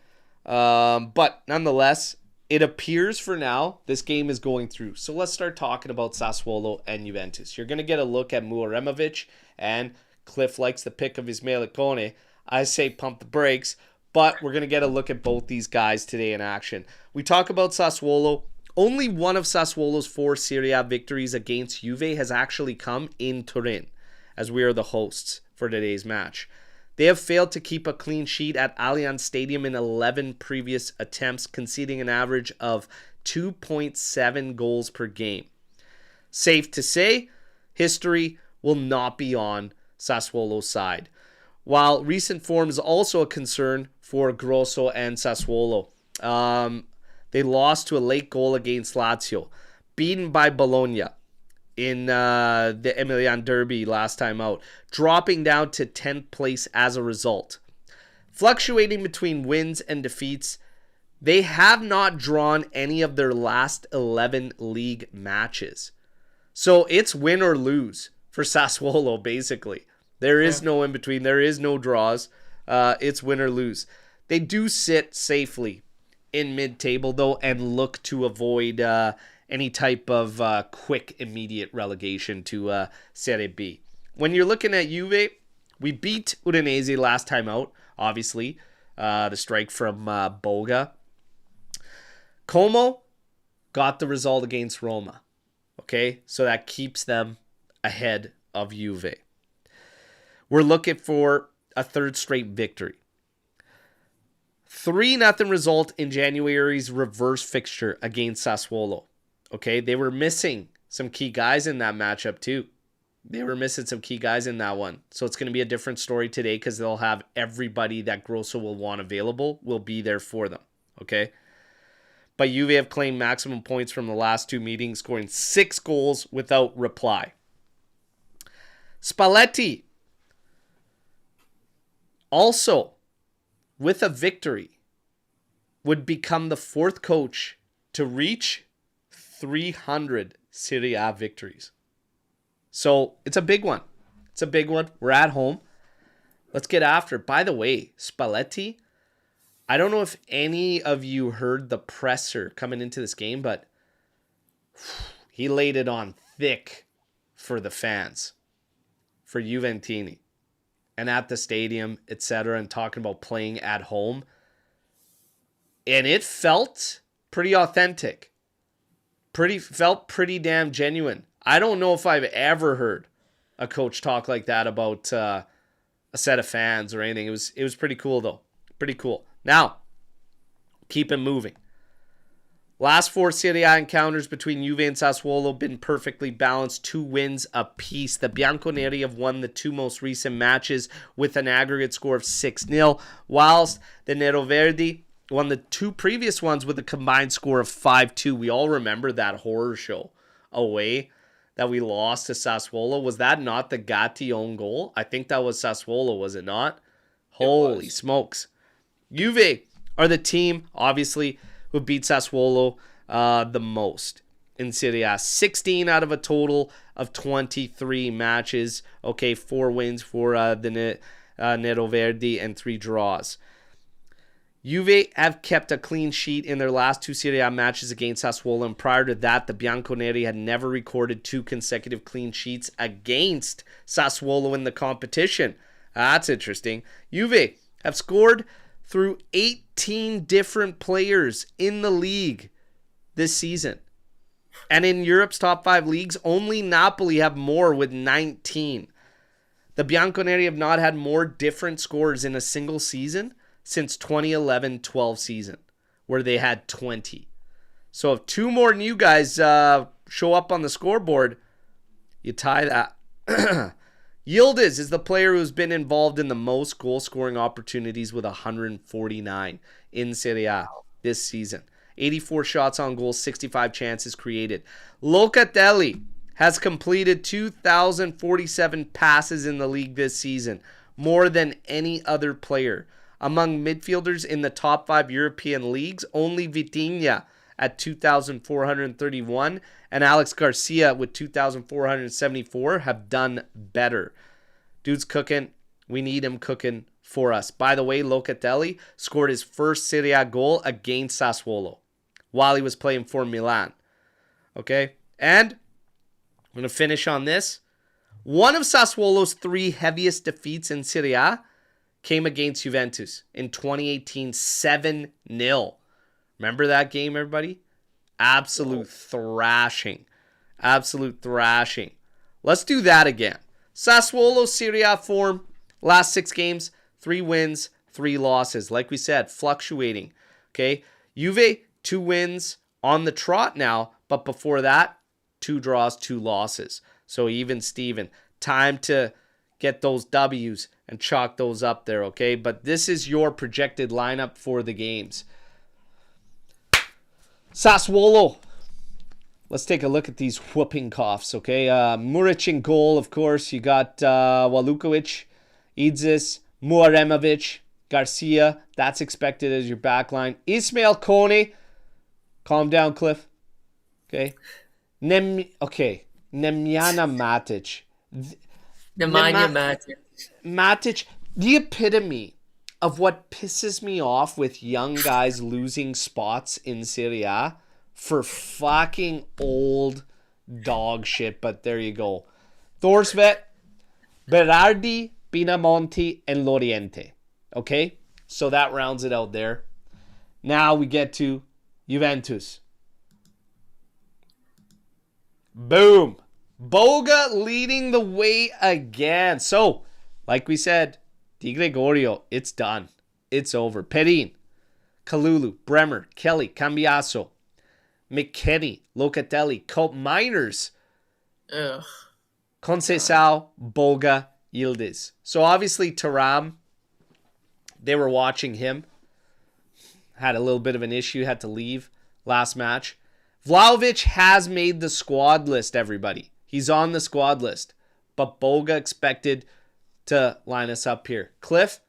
But nonetheless, it appears for now this game is going through. So let's start talking about Sassuolo and Juventus. You're going to get a look at Muaremovic, and Cliff likes the pick of Ismail Kone. I say pump the brakes, but we're going to get a look at both these guys today in action. We talk about Sassuolo. Only one of Sassuolo's 4 Serie A victories against Juve has actually come in Turin, as we are the hosts for today's match. They have failed to keep a clean sheet at Allianz Stadium in 11 previous attempts, conceding an average of 2.7 goals per game. Safe to say, history will not be on Sassuolo's side. While recent form is also a concern for Grosso and Sassuolo. They lost to a late goal against Lazio, beaten by Bologna in the Emilian Derby last time out, dropping down to 10th place as a result. Fluctuating between wins and defeats, they have not drawn any of their last 11 league matches. So it's win or lose for Sassuolo, basically. There is no in between. There is no draws. It's win or lose. They do sit safely in mid-table, though, and look to avoid any type of quick, immediate relegation to Serie B. When you're looking at Juve, we beat Udinese last time out, obviously. The strike from Boga. Como got the result against Roma. Okay, so that keeps them ahead of Juve. We're looking for a third straight victory. 3-0 result in January's reverse fixture against Sassuolo. Okay, they were missing some key guys in that matchup too. They were missing some key guys in that one. So it's going to be a different story today because they'll have everybody that Grosso will want available will be there for them. Okay, but Juve have claimed maximum points from the last 2 meetings, scoring 6 goals without reply. Spalletti also, with a victory, would become the 4th coach to reach 300 Serie A victories. So it's a big one. It's a big one. We're at home. Let's get after it. By the way, Spalletti, I don't know if any of you heard the presser coming into this game, but he laid it on thick for the fans, for Juventini, and at the stadium, etc., and talking about playing at home. And it felt pretty authentic. Felt pretty damn genuine. I don't know if I've ever heard a coach talk like that about a set of fans or anything. It was pretty cool, though. Pretty cool. Now, keep it moving. Last 4 Serie A encounters between Juve and Sassuolo have been perfectly balanced, 2 wins apiece. The Bianconeri have won the 2 most recent matches with an aggregate score of 6-0, whilst the Neroverdi won the 2 previous ones with a combined score of 5-2. We all remember that horror show away that we lost to Sassuolo. Was that not the Gatti own goal? I think that was Sassuolo, was it not? Holy smokes. Juve are the team, obviously, who beat Sassuolo the most in Serie A. 16 out of a total of 23 matches. Okay, 4 wins for the Neroverdi and 3 draws. Juve have kept a clean sheet in their last 2 Serie A matches against Sassuolo, and prior to that, the Bianconeri had never recorded 2 consecutive clean sheets against Sassuolo in the competition. That's interesting. Juve have scored through 18 different players in the league this season. And in Europe's top 5 leagues, only Napoli have more with 19. The Bianconeri have not had more different scores in a single season since 2011-12 season, where they had 20. So if 2 more new guys show up on the scoreboard, you tie that. Yildiz is the player who's been involved in the most goal-scoring opportunities with 149 in Serie A this season. 84 shots on goal, 65 chances created. Locatelli has completed 2,047 passes in the league this season, more than any other player. Among midfielders in the top 5 European leagues, only Vitinha at 2,431 and Alex Garcia with 2,474 have done better. Dude's cooking. We need him cooking for us. By the way, Locatelli scored his first Serie A goal against Sassuolo. while he was playing for Milan. Okay? And I'm going to finish on this. One of Sassuolo's 3 heaviest defeats in Serie A came against Juventus in 2018, 7-0. Remember that game, everybody? Absolute thrashing. Absolute thrashing. Let's do that again. Sassuolo Serie A form, last 6 games, 3 wins, 3 losses. Like we said, fluctuating. Okay? Juve, 2 wins on the trot now, but before that, 2 draws, 2 losses. So even Steven, time to get those W's and chalk those up there, okay? But this is your projected lineup for the games. Sassuolo. Let's take a look at these whooping coughs, okay? Muric in goal, of course. You got Walukovic, Idzis, Muaremovic, Garcia. That's expected as your backline. Ismail Kone. Calm down, Cliff. Okay. Nemanja Matic. Nemanja Matic. Matic, the epitome of what pisses me off with young guys losing spots in Serie A for fucking old dog shit, but there you go. Thorsvet, Berardi, Pinamonti, and Loriente. Okay? So that rounds it out there. Now we get to Juventus. Boom. Boga leading the way again. So, like we said, Di Gregorio, it's done. It's over. Perin, Kalulu, Bremer, Kelly, Cambiaso, McKennie, Locatelli, Cope Miners, Conceição, Boga, Yildiz. So obviously Thuram, they were watching him. Had a little bit of an issue, had to leave last match. Vlahovic has made the squad list, everybody. He's on the squad list. But Boga expected to line us up here. Cliff,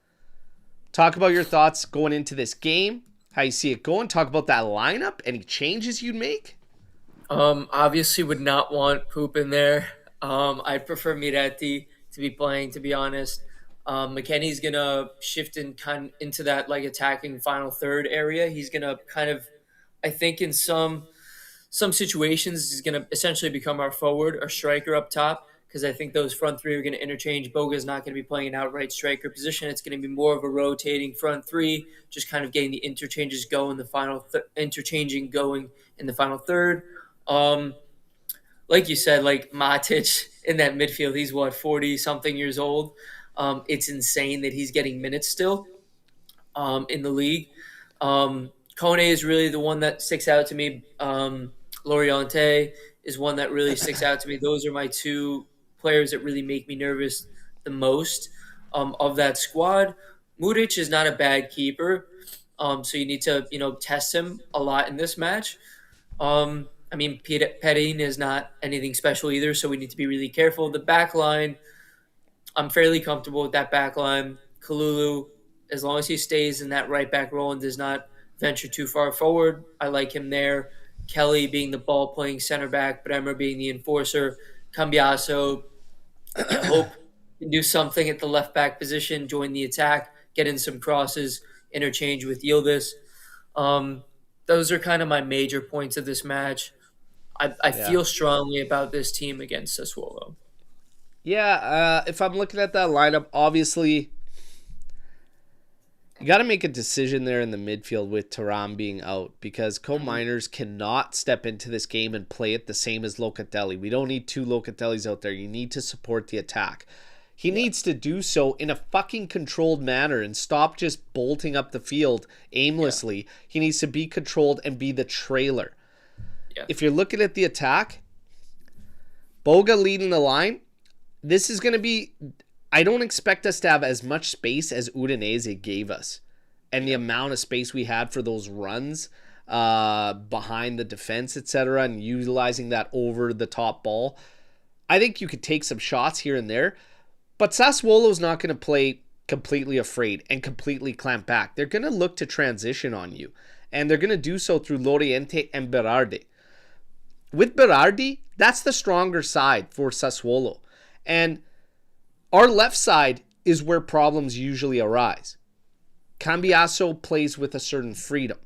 talk about your thoughts going into this game, how you see it going. Talk about that lineup, any changes you'd make. Obviously would not want Poop in there. I'd prefer Miretti to be playing, to be honest. McKennie's going to shift into that like attacking final third area. He's going to kind of, I think in some situations, he's going to essentially become our forward, our striker up top, because I think those front 3 are going to interchange. Boga's not going to be playing an outright striker position. It's going to be more of a rotating front 3, just kind of getting the interchanges going, interchanging going in the final third. Like you said, like Matic in that midfield, he's 40-something years old. It's insane that he's getting minutes still in the league. Kone is really the one that sticks out to me. Loriente is one that really sticks out to me. Those are my 2 players that really make me nervous the most of that squad. Muric is not a bad keeper, so you need to test him a lot in this match. Perin is not anything special either, so we need to be really careful. The back line, I'm fairly comfortable with that back line. Kalulu, as long as he stays in that right back role and does not venture too far forward, I like him there. Kelly being the ball-playing center back, Bremer being the enforcer. Cambiaso, I hope can do something at the left back position, join the attack, get in some crosses, interchange with Yildiz. Those are kind of my major points of this match. I feel strongly about this team against Sassuolo. Yeah, if I'm looking at that lineup, obviously you got to make a decision there in the midfield with Thuram being out, because Miners cannot step into this game and play it the same as Locatelli. We don't need 2 Locatellis out there. You need to support the attack. He needs to do so in a fucking controlled manner and stop just bolting up the field aimlessly. Yeah. He needs to be controlled and be the trailer. Yeah. If you're looking at the attack, Boga leading the line, this is going to be... I don't expect us to have as much space as Udinese gave us. And the amount of space we had for those runs behind the defense, etc., and utilizing that over-the-top ball. I think you could take some shots here and there. But Sassuolo's not going to play completely afraid and completely clamp back. They're going to look to transition on you. And they're going to do so through Loriente and Berardi. With Berardi, that's the stronger side for Sassuolo. And our left side is where problems usually arise. Cambiaso plays with a certain freedom.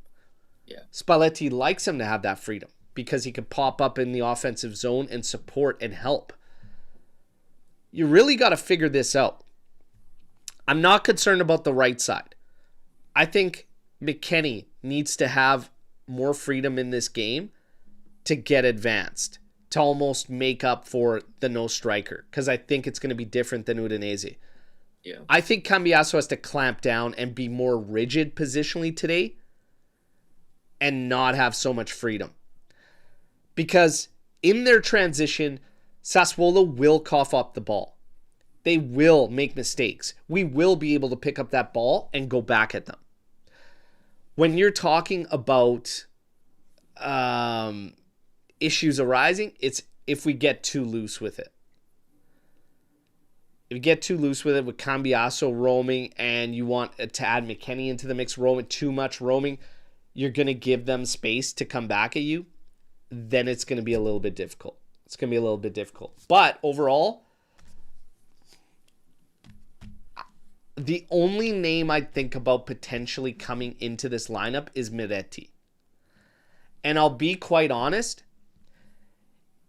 Yeah. Spalletti likes him to have that freedom because he could pop up in the offensive zone and support and help. You really got to figure this out. I'm not concerned about the right side. I think McKennie needs to have more freedom in this game to get advanced, to almost make up for the no striker, because I think it's going to be different than Udinese. Yeah. I think Cambiasso has to clamp down and be more rigid positionally today and not have so much freedom. Because in their transition, Sassuolo will cough up the ball. They will make mistakes. We will be able to pick up that ball and go back at them. When you're talking about issues arising, it's if we get too loose with it. If you get too loose with it with Cambiasso roaming and you want to add McKennie into the mix, roaming too much roaming, you're going to give them space to come back at you, then it's going to be a little bit difficult. It's going to be a little bit difficult. But overall, the only name I'd think about potentially coming into this lineup is Miretti. And I'll be quite honest,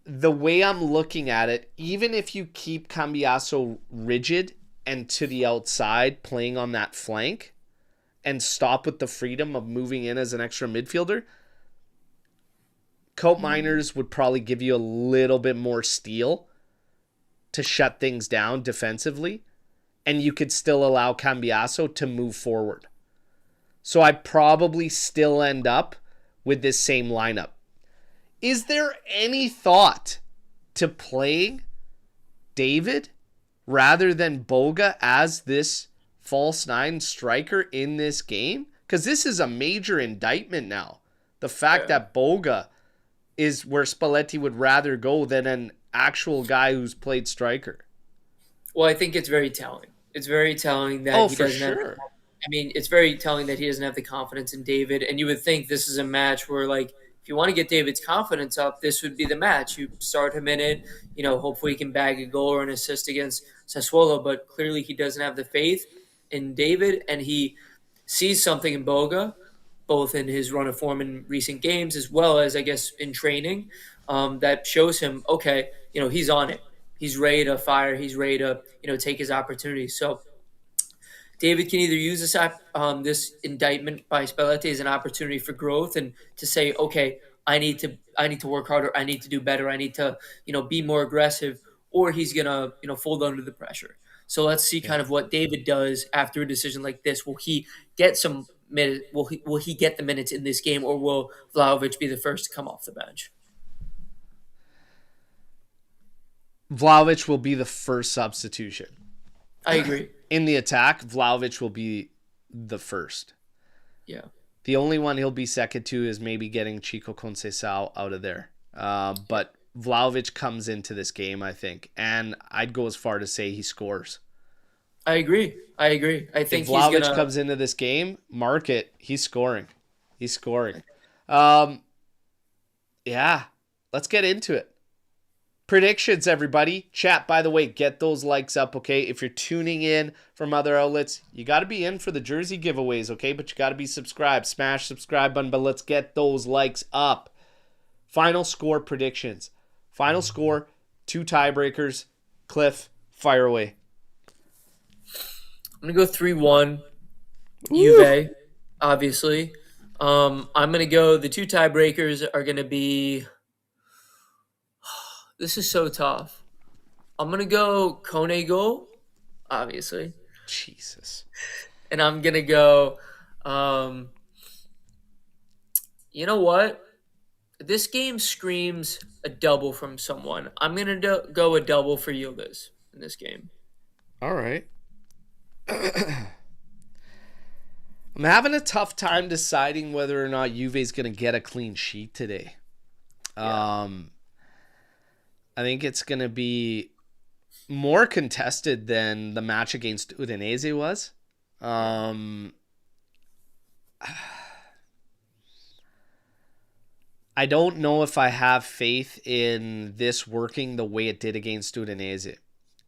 the way I'm looking at it, even if you keep Cambiasso rigid and to the outside playing on that flank and stop with the freedom of moving in as an extra midfielder, Cope Miners would probably give you a little bit more steel to shut things down defensively, and you could still allow Cambiasso to move forward. So I'd probably still end up with this same lineup. Is there any thought to playing David rather than Boga as this false nine striker in this game? Because this is a major indictment now. The fact that Boga is where Spalletti would rather go than an actual guy who's played striker. Well, I think it's very telling. It's very telling that he doesn't have. I mean, it's very telling that he doesn't have the confidence in David. And you would think this is a match where, like, if you want to get David's confidence up, this would be the match. You start him in it, hopefully he can bag a goal or an assist against Sassuolo. But clearly he doesn't have the faith in David, and he sees something in Boga, both in his run of form in recent games as well as, I guess, in training, that shows him, okay, he's on it. He's ready to fire. He's ready to, take his opportunities. So David can either use this indictment by Spalletti as an opportunity for growth and to say, okay, I need to work harder. I need to do better. I need to, be more aggressive, or he's gonna, fold under the pressure. So let's see kind of what David does after a decision like this. Will he get some minutes? Will he get the minutes in this game, or will Vlahovic be the first to come off the bench? Vlahovic will be the first substitution. I agree. In the attack, Vlahovic will be the first. Yeah. The only one he'll be second to is maybe getting Chico Conceição out of there. But Vlahovic comes into this game, I think. And I'd go as far to say he scores. I agree. I think if Vlahovic comes into this game, mark it. He's scoring. Yeah. Let's get into it. Predictions, everybody. Chat, by the way, get those likes up, okay? If you're tuning in from other outlets, you got to be in for the jersey giveaways, okay? But you got to be subscribed. Smash subscribe button, but let's get those likes up. Final score predictions. Final score, 2 tiebreakers. Cliff, fire away. I'm going to go 3-1. Juve, obviously. I'm going to go, the 2 tiebreakers are going to be... This is so tough. I'm going to go Kone goal, obviously. Jesus. And I'm going to go, you know what? This game screams a double from someone. I'm going to go a double for Yildiz in this game. All right. I'm having a tough time deciding whether or not Juve's going to get a clean sheet today. Yeah. I think it's going to be more contested than the match against Udinese was. I don't know if I have faith in this working the way it did against Udinese.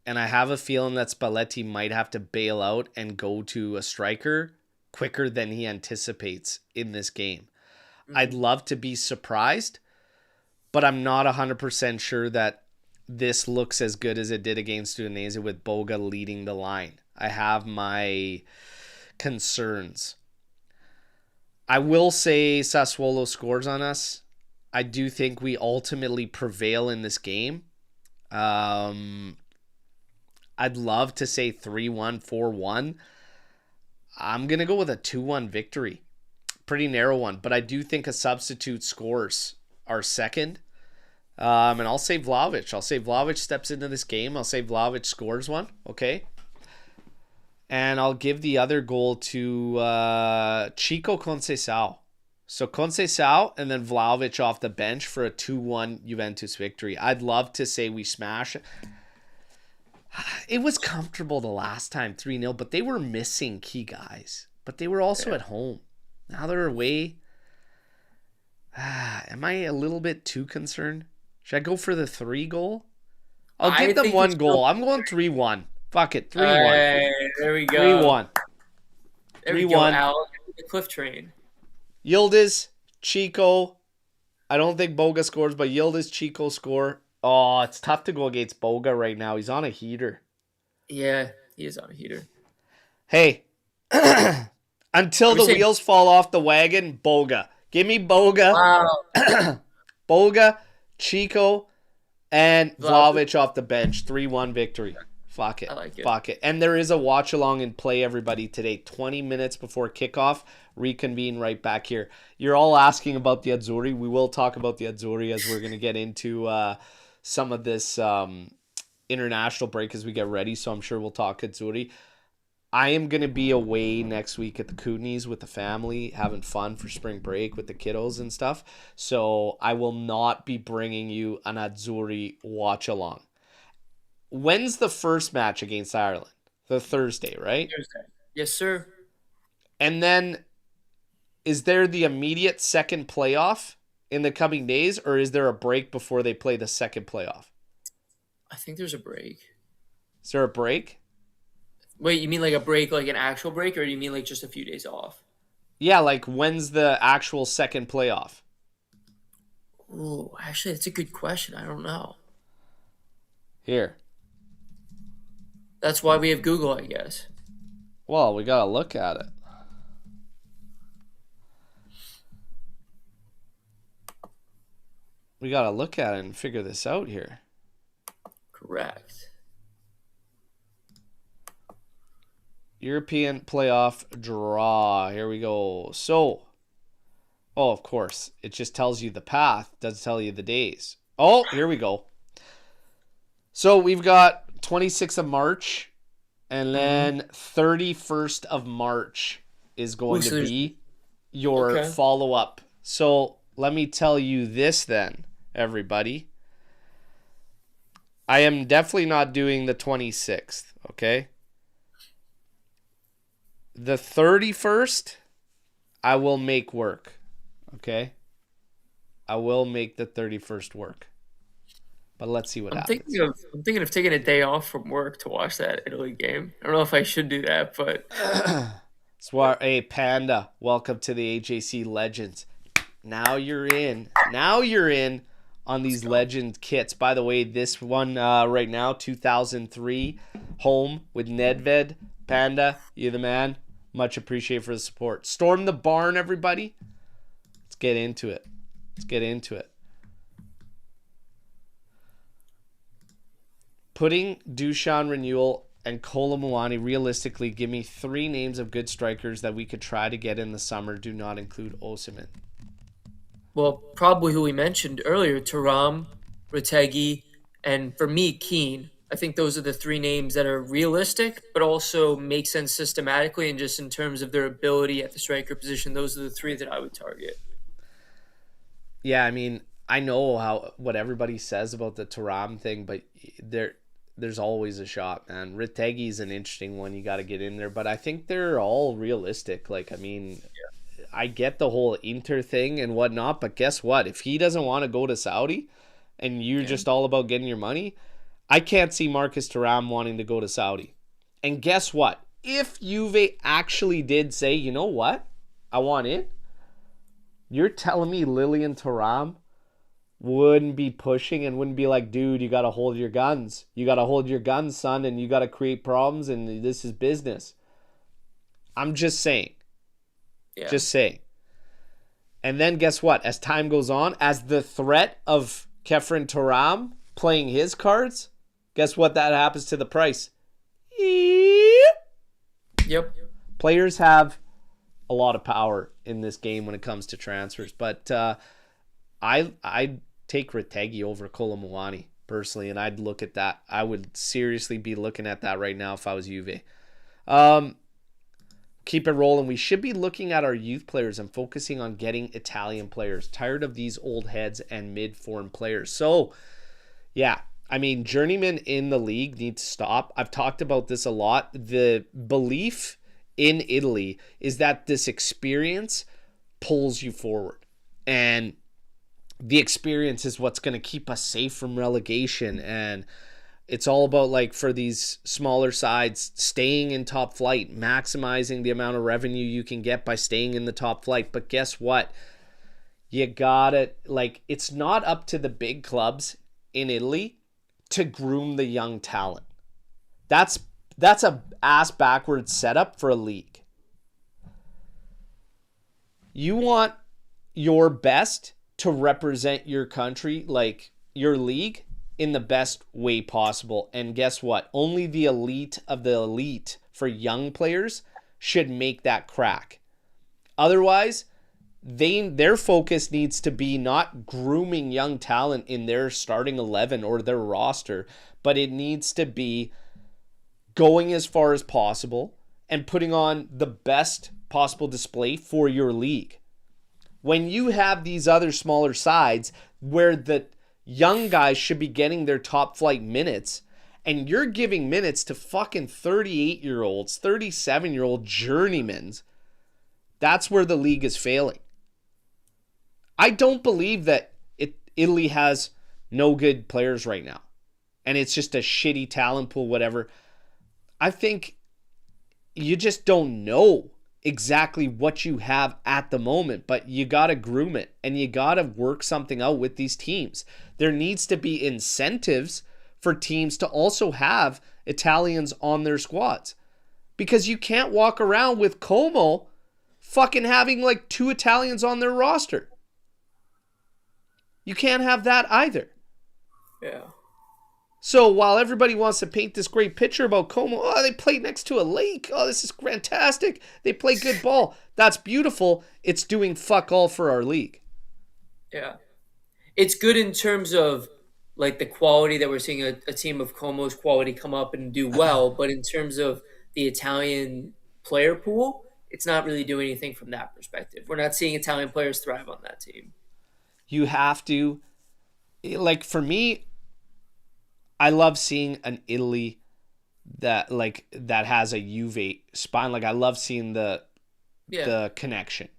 And I have a feeling that Spalletti might have to bail out and go to a striker quicker than he anticipates in this game. I'd love to be surprised, but I'm not 100% sure that this looks as good as it did against Udinese with Boga leading the line. I have my concerns. I will say Sassuolo scores on us. I do think we ultimately prevail in this game. I'd love to say 3-1, 4-1. I'm going to go with a 2-1 victory. Pretty narrow one, but I do think a substitute scores our second. And I'll say Vlahovic. I'll say Vlahovic steps into this game. I'll say Vlahovic scores one. Okay. And I'll give the other goal to Chico Conceição. So Conceição and then Vlahovic off the bench for a 2-1 Juventus victory. I'd love to say we smash. It was comfortable the last time, 3-0, but they were missing key guys. But they were also at home. Now they're away. Am I a little bit too concerned? Should I go for the 3 goal? I'll give them 1 goal. I'm going 3-1. Fuck it, 3-1. There we go. 3-1. There we go, Al. The cliff train. Yildiz, Chico. I don't think Boga scores, but Yildiz, Chico score. Oh, it's tough to go against Boga right now. He's on a heater. Yeah, he is on a heater. Hey, until the wheels fall off the wagon, Boga. Give me Boga. Wow. Boga, Chico, and Vlahovic off the bench. 3-1 victory. Fuck it. I like it. Fuck it. And there is a watch along and play everybody today. 20 minutes before kickoff. Reconvene right back here. You're all asking about the Azzurri. We will talk about the Azzurri as we're going to get into some of this international break as we get ready. So I'm sure we'll talk Azzurri. I am going to be away next week at the Kootenays with the family, having fun for spring break with the kiddos and stuff. So I will not be bringing you an Azzurri watch along. When's the first match against Ireland? The Thursday, right? Thursday. Yes, sir. And then is there the immediate second playoff in the coming days, or is there a break before they play the second playoff? I think there's a break. Is there a break? Wait, you mean like a break, like an actual break, or do you mean like just a few days off? Yeah, like when's the actual second playoff? Oh, actually, that's a good question. I don't know. Here. That's why we have Google, I guess. Well, we got to look at it. We got to look at it and figure this out here. Correct. European playoff draw. Here we go. So, oh, of course. It just tells you the path. Doesn't tell you the days. Oh, here we go. So we've got 26th of March, and then 31st of March is going to be your follow-up. So let me tell you this then, everybody. I am definitely not doing the 26th, okay? The 31st, I will make work, okay? I will make the 31st work. But let's see what happens. I'm thinking of taking a day off from work to watch that Italy game. I don't know if I should do that, but Hey, Panda, welcome to the AJC Legends. Now you're in. Now you're in on these Legend kits. By the way, this one right now, 2003 home with Nedved. Panda, you the man. Much appreciated for the support. Storm the barn, everybody. Let's get into it. Let's get into it. Putting Dusan Renewal and Kolo Muani, realistically, give me 3 names of good strikers that we could try to get in the summer. Do not include Osimhen. Well, probably who we mentioned earlier, Thuram, Retegui, and for me, Keane. I think those are the 3 names that are realistic, but also make sense systematically and just in terms of their ability at the striker position. Those are the 3 that I would target. Yeah, I mean, I know what everybody says about the Thuram thing, but there's always a shot, man. Retegui is an interesting one. You got to get in there, but I think they're all realistic. Like, I mean, I get the whole Inter thing and whatnot, but guess what? If he doesn't want to go to Saudi and you're just all about getting your money, I can't see Marcus Thuram wanting to go to Saudi. And guess what? If Juve actually did say, you know what? I want in, You're telling me Lilian Thuram wouldn't be pushing and wouldn't be like, dude, you got to hold your guns. You got to hold your guns, son, and you got to create problems, and this is business. I'm just saying. Yeah. Just saying. And then guess what? As time goes on, as the threat of Kefren Thuram playing his cards, guess what that happens to the price? Yep. Players have a lot of power in this game when it comes to transfers, but I'd take Retegui over Kolomuani personally, and I'd look at that. I would seriously be looking at that right now if I was Juve. Keep it rolling. We should be looking at our youth players and focusing on getting Italian players. Tired of these old heads and mid-form players. So, yeah, I mean, journeymen in the league need to stop. I've talked about this a lot. The belief in Italy is that this experience pulls you forward. And the experience is what's going to keep us safe from relegation. And it's all about, like, for these smaller sides, staying in top flight, maximizing the amount of revenue you can get by staying in the top flight. But guess what? You gotta, like, it's not up to the big clubs in Italy to groom the young talent. That's a ass backwards setup for a league. You want your best to represent your country, like your league, in the best way possible. And guess what? Only the elite of the elite for young players should make that crack. Otherwise, their focus needs to be not grooming young talent in their starting 11 or their roster, but it needs to be going as far as possible and putting on the best possible display for your league. When you have these other smaller sides where the young guys should be getting their top flight minutes, and you're giving minutes to fucking 38-year-olds, 37-year-old journeymans, that's where the league is failing. I don't believe that Italy has no good players right now, and it's just a shitty talent pool, whatever. I think you just don't know exactly what you have at the moment, but you got to groom it and you got to work something out with these teams. There needs to be incentives for teams to also have Italians on their squads, because you can't walk around with Como fucking having like 2 Italians on their roster. You can't have that either. Yeah. So while everybody wants to paint this great picture about Como, oh, they play next to a lake. Oh, this is fantastic. They play good ball. That's beautiful. It's doing fuck all for our league. Yeah. It's good in terms of like the quality that we're seeing a team of Como's quality come up and do well. But in terms of the Italian player pool, it's not really doing anything from that perspective. We're not seeing Italian players thrive on that team. You have to, like, for me, I love seeing an Italy that has a Juve spine. Like, I love seeing the connection.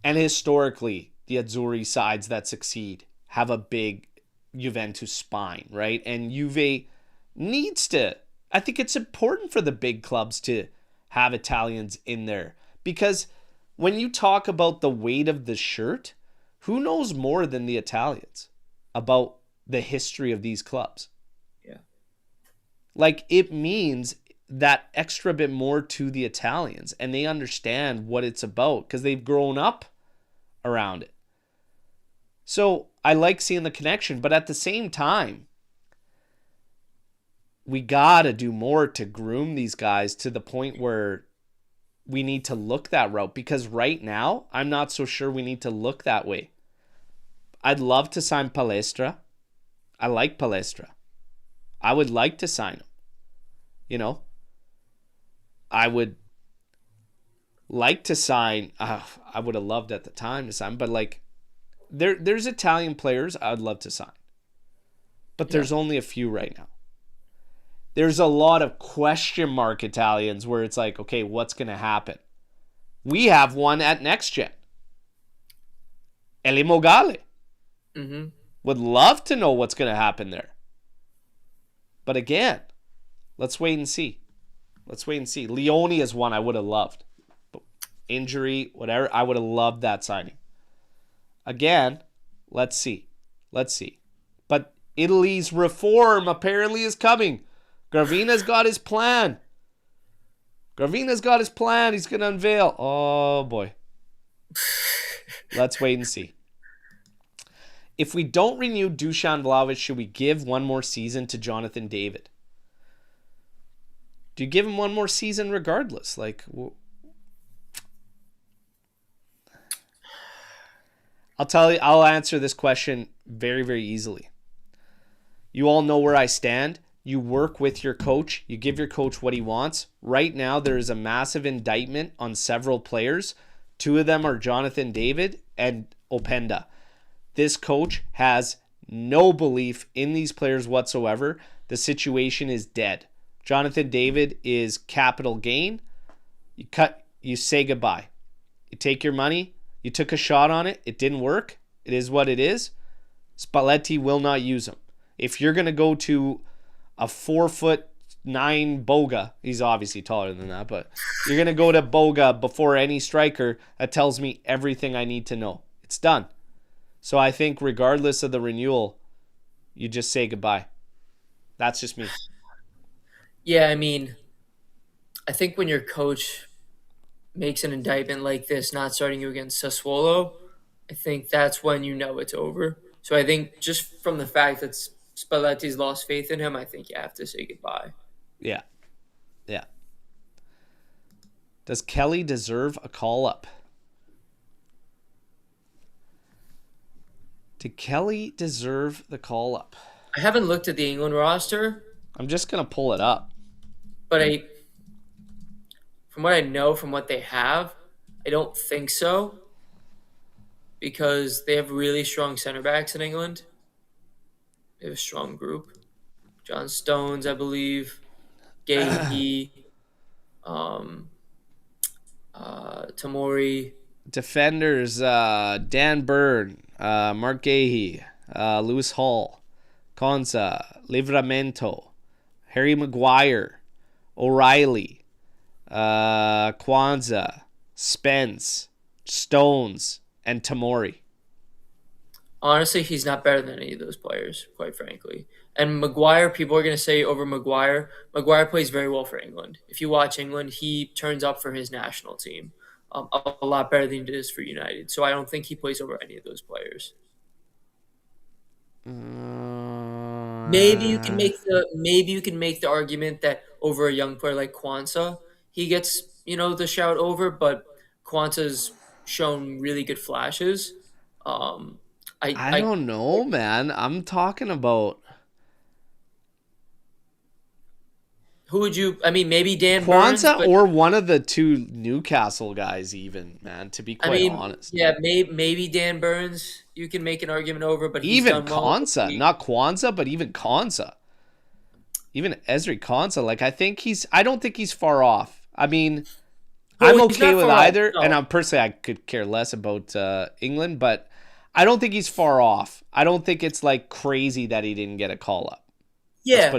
And historically, the Azzurri sides that succeed have a big Juventus spine, right? And Juve needs to, I think it's important for the big clubs to have Italians in there, because when you talk about the weight of the shirt, who knows more than the Italians about the history of these clubs? Yeah. Like, it means that extra bit more to the Italians, and they understand what it's about because they've grown up around it. So I like seeing the connection, but at the same time, we got to do more to groom these guys to the point where we need to look that route, because right now, I'm not so sure we need to look that way. I'd love to sign Palestra. I like Palestra. I would like to sign him. You know, I would like to sign. I would have loved at the time to sign, but like, there's Italian players I would love to sign, but there's only a few right now. There's a lot of question mark Italians where it's like, okay, what's going to happen? We have one at Next Gen. Eli Mogale. Mm-hmm. Would love to know what's going to happen there. But again, let's wait and see. Leone is one I would have loved. But injury, whatever, I would have loved that signing. Again, let's see. Let's see. But Italy's reform apparently is coming. Gravina's got his plan. Gravina's got his plan. He's going to unveil. Oh, boy. Let's wait and see. If we don't renew Dusan Vlahovic, should we give one more season to Jonathan David? Do you give him one more season regardless? Like, I'll tell you, I'll answer this question very, very easily. You all know where I stand. You work with your coach. You give your coach what he wants. Right now, there is a massive indictment on several players. Two of them are Jonathan David and Openda. This coach has no belief in these players whatsoever. The situation is dead. Jonathan David is capital gain. You say goodbye. You take your money. You took a shot on it. It didn't work. It is what it is. Spalletti will not use him. If you're going to go to a 4'9" Boga, he's obviously taller than that, but you're going to go to Boga before any striker, that tells me everything I need to know. It's done. So I think regardless of the renewal, you just say goodbye. That's just me. Yeah, I mean, I think when your coach makes an indictment like this, not starting you against Sassuolo, I think that's when you know it's over. So I think just from the fact that Spalletti's lost faith in him, I think you have to say goodbye. Yeah. Yeah. Does Kelly deserve a call-up? Did Kelly deserve the call-up? I haven't looked at the England roster. I'm just going to pull it up. But from what I know, from what they have, I don't think so. Because they have really strong center backs in England. They have a strong group. John Stones, I believe. Gahey. Tamori. Defenders, Dan Byrne, Mark Gahey, Lewis Hall, Konza, Livramento, Harry Maguire, O'Reilly, Kwanzaa, Spence, Stones, and Tamori. Honestly, he's not better than any of those players, quite frankly. And Maguire, people are going to say over Maguire. Maguire plays very well for England. If you watch England, he turns up for his national team a lot better than he does for United. So I don't think he plays over any of those players. Maybe you can make the argument that over a young player like Kwanzaa, he gets the shout over, but Kwanzaa's shown really good flashes. I don't know, man. I'm talking about who would you? I mean, maybe Dan Burns, Kwanzaa or one of the two Newcastle guys, even, man. To be quite honest, yeah, maybe Dan Burns. You can make an argument over, but he's even done well. Kwanzaa, not Kwanzaa, but even Kwanzaa, even Ezri Kwanzaa. Like I don't think he's far off. I mean, I'm okay with either, no. And I could care less about England, but I don't think he's far off. I don't think it's like crazy that he didn't get a call up. Yeah,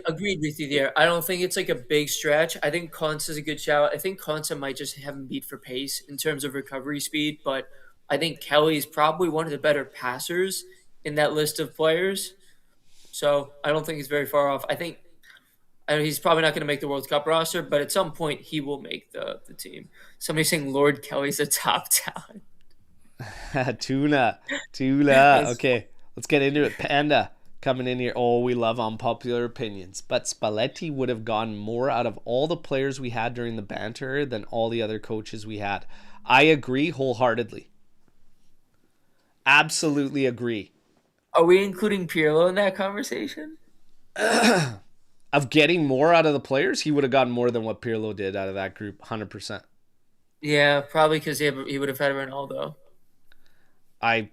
agreed with you there. I don't think it's like a big stretch. I think Kwanzaa's a good shout. I think Kwanzaa might just have him beat for pace in terms of recovery speed, but I think Kelly's probably one of the better passers in that list of players. So I don't think he's very far off. I think he's probably not going to make the World Cup roster, but at some point he will make the team. Somebody's saying Lord Kelly's a top talent. Tuna. Okay, let's get into it. Panda coming in here. Oh, we love unpopular opinions. But Spalletti would have gotten more out of all the players we had during the banter than all the other coaches we had. I agree wholeheartedly. Absolutely agree. Are we including Pirlo in that conversation? Of getting more out of the players, he would have gotten more than what Pirlo did out of that group, 100%. Yeah, probably because he would have had Ronaldo. I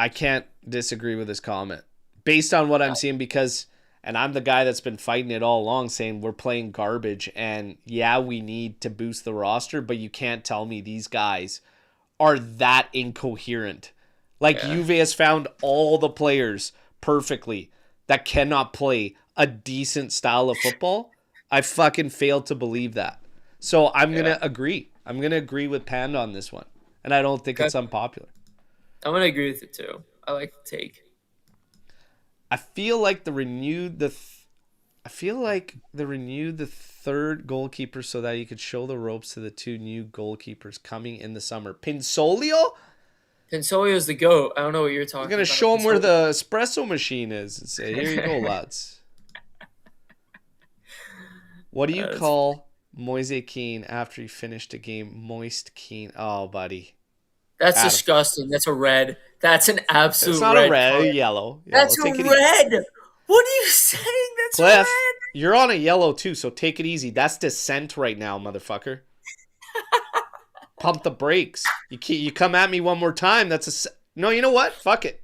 can't disagree with this comment. Based on what I'm seeing, and I'm the guy that's been fighting it all along, saying we're playing garbage, and yeah, we need to boost the roster, but you can't tell me these guys are that incoherent. Like, Juve has found all the players perfectly that cannot play a decent style of football. I fucking failed to believe that. So I'm going to agree. I'm going to agree with Panda on this one, and I don't think it's unpopular. I'm gonna agree with it too. I like the take. I feel like the renewed the. I feel like they renewed the third goalkeeper so that you could show the ropes to the two new goalkeepers coming in the summer. Pinsolio? Pinsolio's the GOAT. I don't know what you're talking You're gonna about. show them where the espresso machine is and say, "Here you go, lads." What do you call Moise Keane after he finished a game? Moist Keane. Oh, buddy. That's Adam. disgusting. That's a red. That's an absolute It's not red a red, card. yellow. That's a Take it easy. red. What are you saying? That's Cliff, red. you're on a yellow too, so take it easy. That's dissent right now, motherfucker. Pump the brakes. You come at me one more time. That's a no. You know what? Fuck it.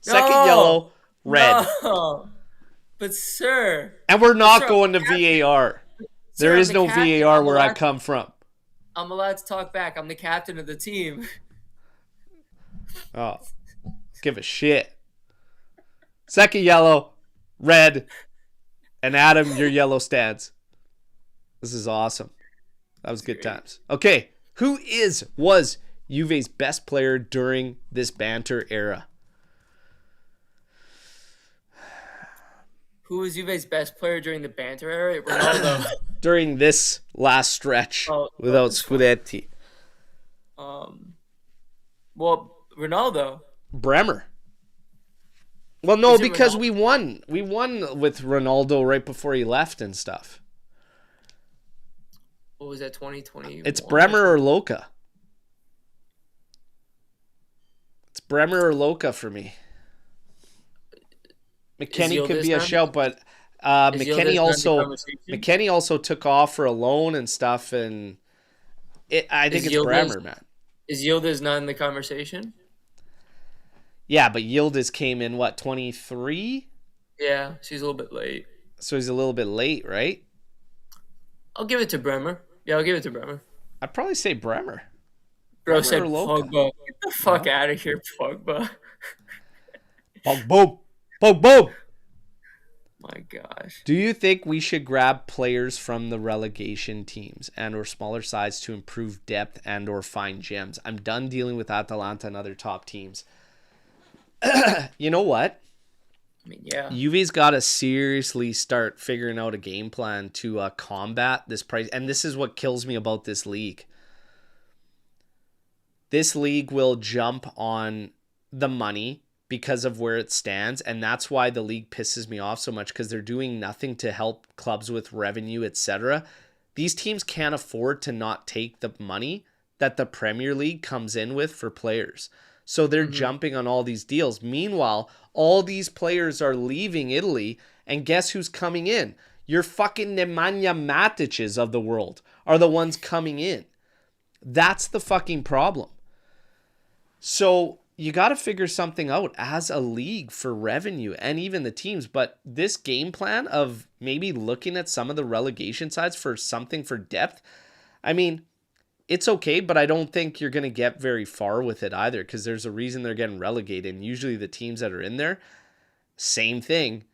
Second yellow, red. No. But sir, And we're not sir, going to VAR. There is no VAR where I come from. I'm allowed to talk back. I'm the captain of the team. Oh, give a shit. Second yellow, red, and Adam, your yellow stands. This is awesome. That was good times. Okay, who was Juve's best player during this banter era? Who was Juve's best player during the banter era? Ronaldo. During this last stretch without Scudetti. Well, Ronaldo. Bremer. Well, no, because Ronaldo? we won. We won with Ronaldo right before he left and stuff. What was that, 2020? It's Bremer or Loca. It's Bremer or Loca for me. McKennie could be a shout, but McKennie also took off for a loan and stuff, and I think it's Bremer, man. Is Yildiz not in the conversation? Yeah, but Yildiz came in, what, 23? Yeah, she's a little bit late. So he's a little bit late, right? I'll give it to Bremer. Yeah, I'll give it to Bremer. I'd probably say Bremer. Bro said Pogba. Get the fuck out of here, Pogba. Pogba. Pogba. My gosh. Do you think we should grab players from the relegation teams and or smaller sides to improve depth and or find gems? I'm done dealing with Atalanta and other top teams. You know what? I mean, yeah. Juve's got to seriously start figuring out a game plan to combat this price. And this is what kills me about this league. This league will jump on the money because of where it stands, and that's why the league pisses me off so much, because they're doing nothing to help clubs with revenue, etc. These teams can't afford to not take the money that the Premier League comes in with for players. So they're jumping on all these deals. Meanwhile, all these players are leaving Italy, and guess who's coming in? Your fucking Nemanja Matiches of the world are the ones coming in. That's the fucking problem. So you got to figure something out as a league for revenue and even the teams. But this game plan of maybe looking at some of the relegation sides for something for depth, I mean, it's okay, but I don't think you're going to get very far with it either, because there's a reason they're getting relegated. And usually the teams that are in there, same thing,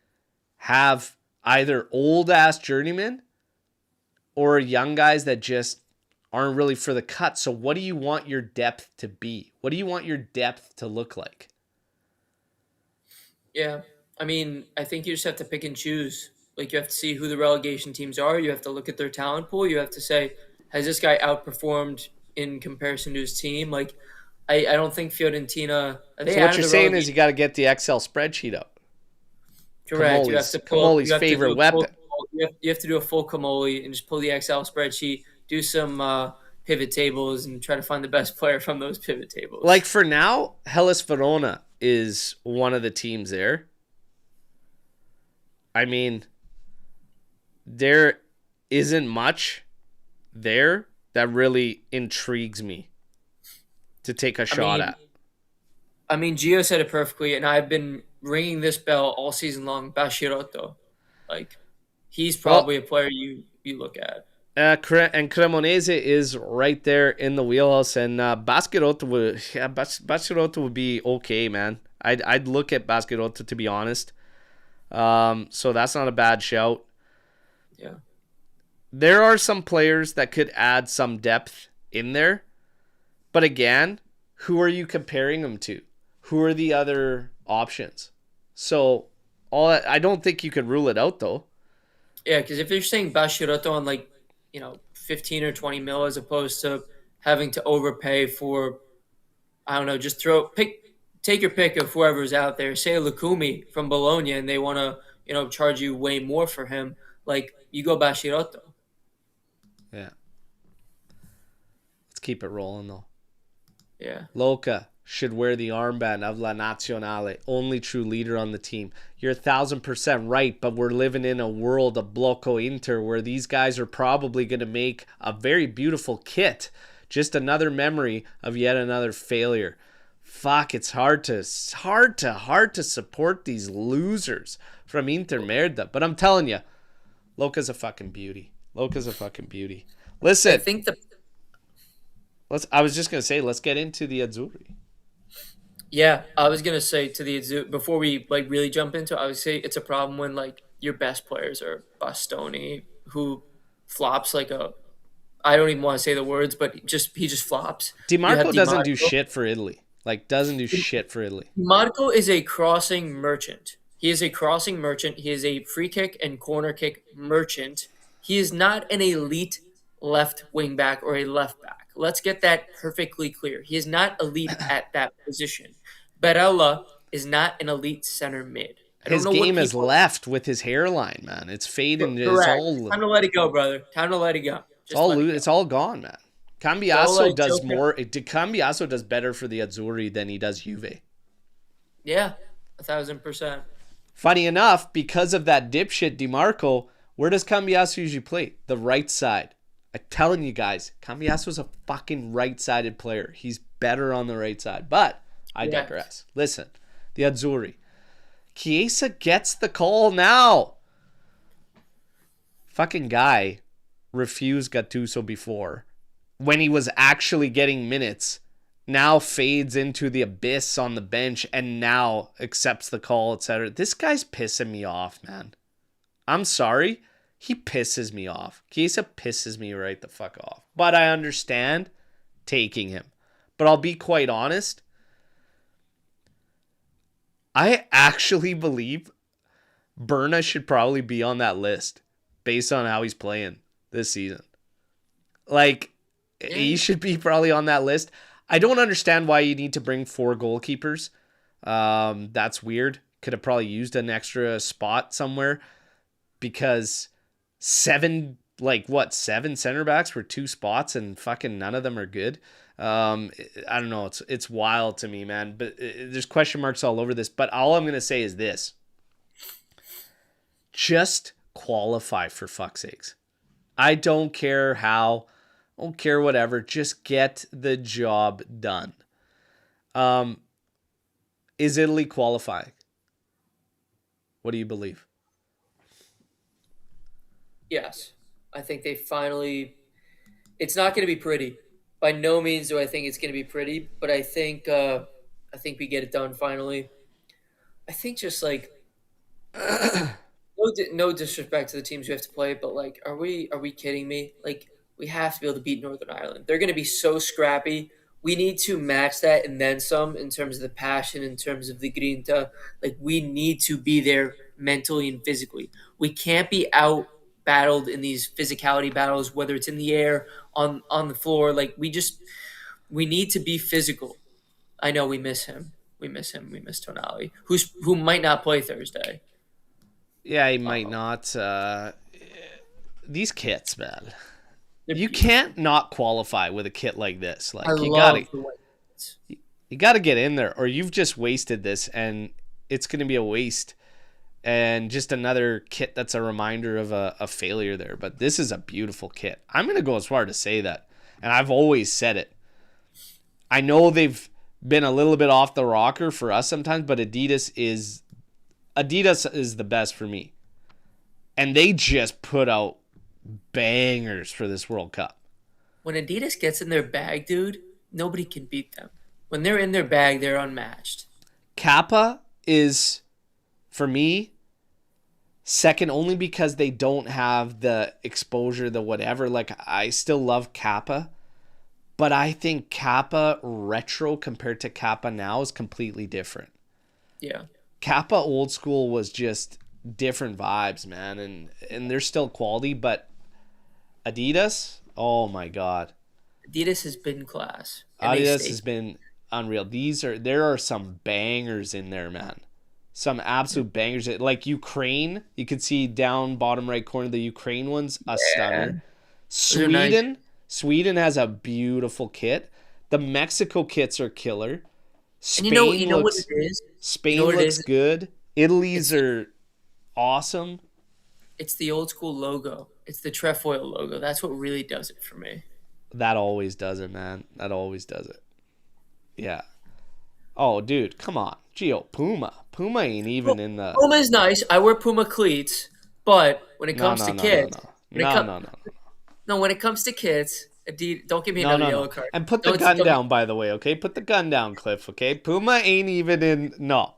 have either old-ass journeymen or young guys that just aren't really for the cut. So what do you want your depth to be? What do you want your depth to look like? Yeah. I mean, I think you just have to pick and choose. Like, you have to see who the relegation teams are. You have to look at their talent pool. You have to say, has this guy outperformed in comparison to his team? Like, I don't think Fiorentina... So what you're saying is you got to get the Excel spreadsheet up. Correct. Kamoli's favorite weapon. You have to do a full Kamoli and just pull the Excel spreadsheet, do some pivot tables, and try to find the best player from those pivot tables. Like for now, Hellas Verona is one of the teams there. I mean, there isn't much there that really intrigues me to take a shot at. I mean, Gio said it perfectly, and I've been ringing this bell all season long. Bashirotto. Like, he's probably a player you look at. And Cremonese is right there in the wheelhouse, and Baschirotto would be okay, man. I'd look at Baschirotto, to be honest. So that's not a bad shout. Yeah. There are some players that could add some depth in there, but again, who are you comparing him to? Who are the other options? So I don't think you could rule it out though. Yeah, because if you're saying Bashirotto on like, 15 or 20 mil as opposed to having to overpay for, I don't know, just take your pick of whoever's out there. Say Lukumi from Bologna and they want to, charge you way more for him. Like, you go Bashirotto. Yeah. Let's keep it rolling though. Yeah. Loca should wear the armband of La Nazionale, only true leader on the team. You're 1,000% right, but we're living in a world of Blocco Inter where these guys are probably going to make a very beautiful kit. Just another memory of yet another failure. Fuck, it's hard to support these losers from Inter Merda. But I'm telling you, Loca's a fucking beauty. Listen, I think I was just gonna say, let's get into the Azzurri. Yeah, I was gonna say to the before we like really jump into it, I would say it's a problem when like your best players are Bastoni, who flops like a I don't even want to say the words, but he just flops. DiMarco doesn't do shit for Italy. Marco is a crossing merchant. He is a crossing merchant. He is a free kick and corner kick merchant. He is not an elite left wing back or a left back. Let's get that perfectly clear. He is not elite at that position. Barella is not an elite center mid. His game is left with his hairline, man. It's fading. Correct. Time to let it go, brother. Time to let it go. It's all gone, man. Cambiaso does more. Cambiaso does better for the Azzurri than he does Juve. Yeah, 1,000%. Funny enough, because of that dipshit DiMarco, where does Cambiaso usually play? The right side. I'm telling you guys, Cambiaso's a fucking right-sided player. He's better on the right side. But I digress. Listen, the Azzurri. Chiesa gets the call now. Fucking guy refused Gattuso before. When he was actually getting minutes, now fades into the abyss on the bench and now accepts the call, etc. This guy's pissing me off, man. I'm sorry. He pisses me off. Chiesa pisses me right the fuck off. But I understand taking him. But I'll be quite honest. I actually believe Berna should probably be on that list based on how he's playing this season. Like, he should be probably on that list. I don't understand why you need to bring 4 goalkeepers. That's weird. Could have probably used an extra spot somewhere because 7 center backs for 2 spots and fucking none of them are good. I don't know. It's wild to me, man. But there's question marks all over this. But all I'm going to say is this. Just qualify, for fuck's sakes. I don't care how. I don't care whatever. Just get the job done. Is Italy qualifying? What do you believe? Yes. I think they finally... It's not going to be pretty. By no means do I think it's going to be pretty, but I think we get it done finally. I think just like... no disrespect to the teams we have to play, but like, are we kidding me? Like, we have to be able to beat Northern Ireland. They're going to be so scrappy. We need to match that and then some in terms of the passion, in terms of the grinta. Like, we need to be there mentally and physically. We can't be out battled in these physicality battles, whether it's in the air, on the floor. Like, we need to be physical. I know we miss him. We miss Tonali, who might not play Thursday. Yeah, he might not. These kits, man. You can't not qualify with a kit like this. Like, you gotta get in there, or you've just wasted this, and it's gonna be a waste, and just another kit that's a reminder of a failure there. But this is a beautiful kit. I'm gonna go as far to say that, and I've always said it. I know they've been a little bit off the rocker for us sometimes, but Adidas is the best for me, and they just put out bangers for this World Cup. When Adidas gets in their bag, dude, nobody can beat them. When they're in their bag, they're unmatched. Kappa is, for me, second only because they don't have the exposure, the whatever. Like, I still love Kappa, But I think Kappa retro compared to Kappa now is completely different. Yeah. Kappa old school was just different vibes, man, and they're still quality, but Adidas, oh my god. Adidas has been class, and they Adidas stay. has been unreal. There are some bangers in there, man. Some absolute bangers. Like Ukraine, you could see down bottom right corner, the Ukraine one's a Yeah, stunner. those are nice. Sweden has a beautiful kit. The Mexico kits are killer. And Spain you know what it looks is. You know Spain what it looks is. good. Italy's It's are awesome. it's the old school logo. It's the trefoil logo. That's what really does it for me. That always does it, man. That always does it. Yeah. Oh, dude, come on. Gio, Puma. Puma ain't even in the. Puma is nice. I wear Puma cleats, but when it No, comes no, to no, no, kids, no. when it No, comes no, no. no, when it comes to kids, Adidas, don't give me No, another no, yellow no. card. And put the gun down, by the way, okay? Put the gun down, Cliff, okay? Puma ain't even in. No.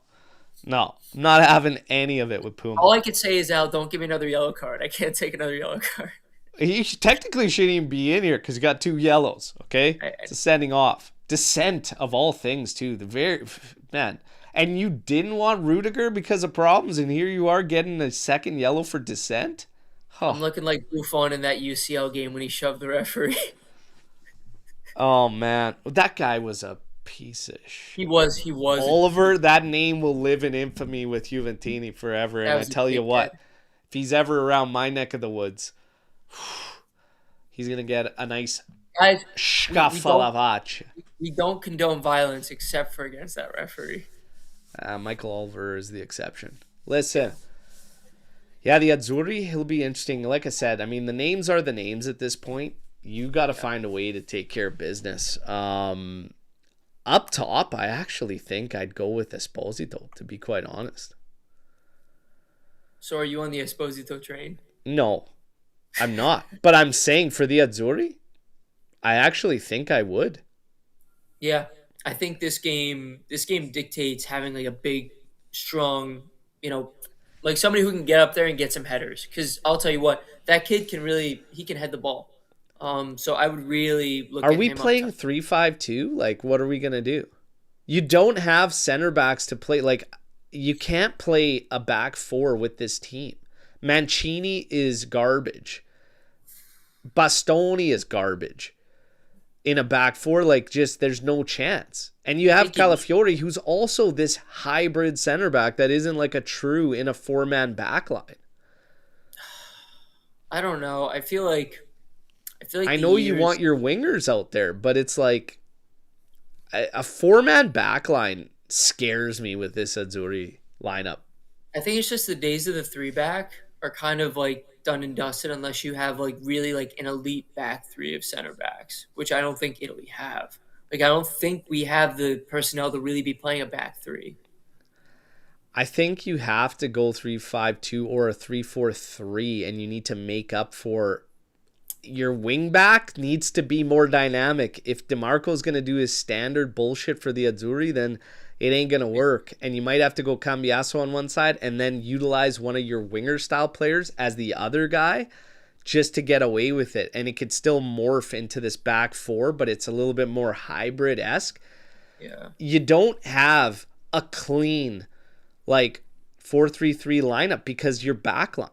No. I'm not having any of it with Puma. All I can say is, Al, don't give me another yellow card. I can't take another yellow card. He technically shouldn't even be in here because he got 2 yellows, okay? It's a sending off. Descent of all things, too. The very. Man. And you didn't want Rudiger because of problems, and here you are getting a second yellow for Descent? I'm Oh. looking like Buffon in that UCL game when he shoved the referee. Oh, man. That guy was a piece of shit. He was. Oliver, that name will live in infamy with Juventini forever. And That I was a tell you dickhead. what, if he's ever around my neck of the woods, he's going to get a nice Guys, scafalavach. we don't condone violence except for against that referee. Michael Oliver is the exception. Listen, yeah, the Azzurri, he'll be interesting. Like I said, I mean, the names are the names at this point. You got to find a way to take care of business. Up top, I actually think I'd go with Esposito, to be quite honest. So are you on the Esposito train? No, I'm not. But I'm saying for the Azzurri, I actually think I would. Yeah, I think this game dictates having like a big, strong, like somebody who can get up there and get some headers. Because I'll tell you what, that kid he can head the ball. So I would really look Are at we him up playing top. 3-5-2? Like, what are we going to do? You don't have center backs to play. Like, you can't play a back four with this team. Mancini is garbage. Bastoni is garbage. In a back four, like, just there's no chance. And you have Calafiori, who's also this hybrid center back that isn't like a true in a 4-man back line. I don't know. I feel like I the know you years. want your wingers out there, but it's like a 4-man back line scares me with this Azzurri lineup. I think it's just the days of the three back are kind of like done and dusted unless you have like really like an elite back three of center backs, which I don't think Italy have. Like I don't think we have the personnel to really be playing a back three. I think you have to go 3-5-2 or a 3-4-3, and you need to make up for your wing back needs to be more dynamic. If DeMarco's going to do his standard bullshit for the Azzurri, then it ain't going to work. And you might have to go Cambiaso on one side and then utilize one of your winger style players as the other guy just to get away with it. And it could still morph into this back four, but it's a little bit more hybrid-esque. Yeah. You don't have a clean, like, 4-3-3 lineup because your back line.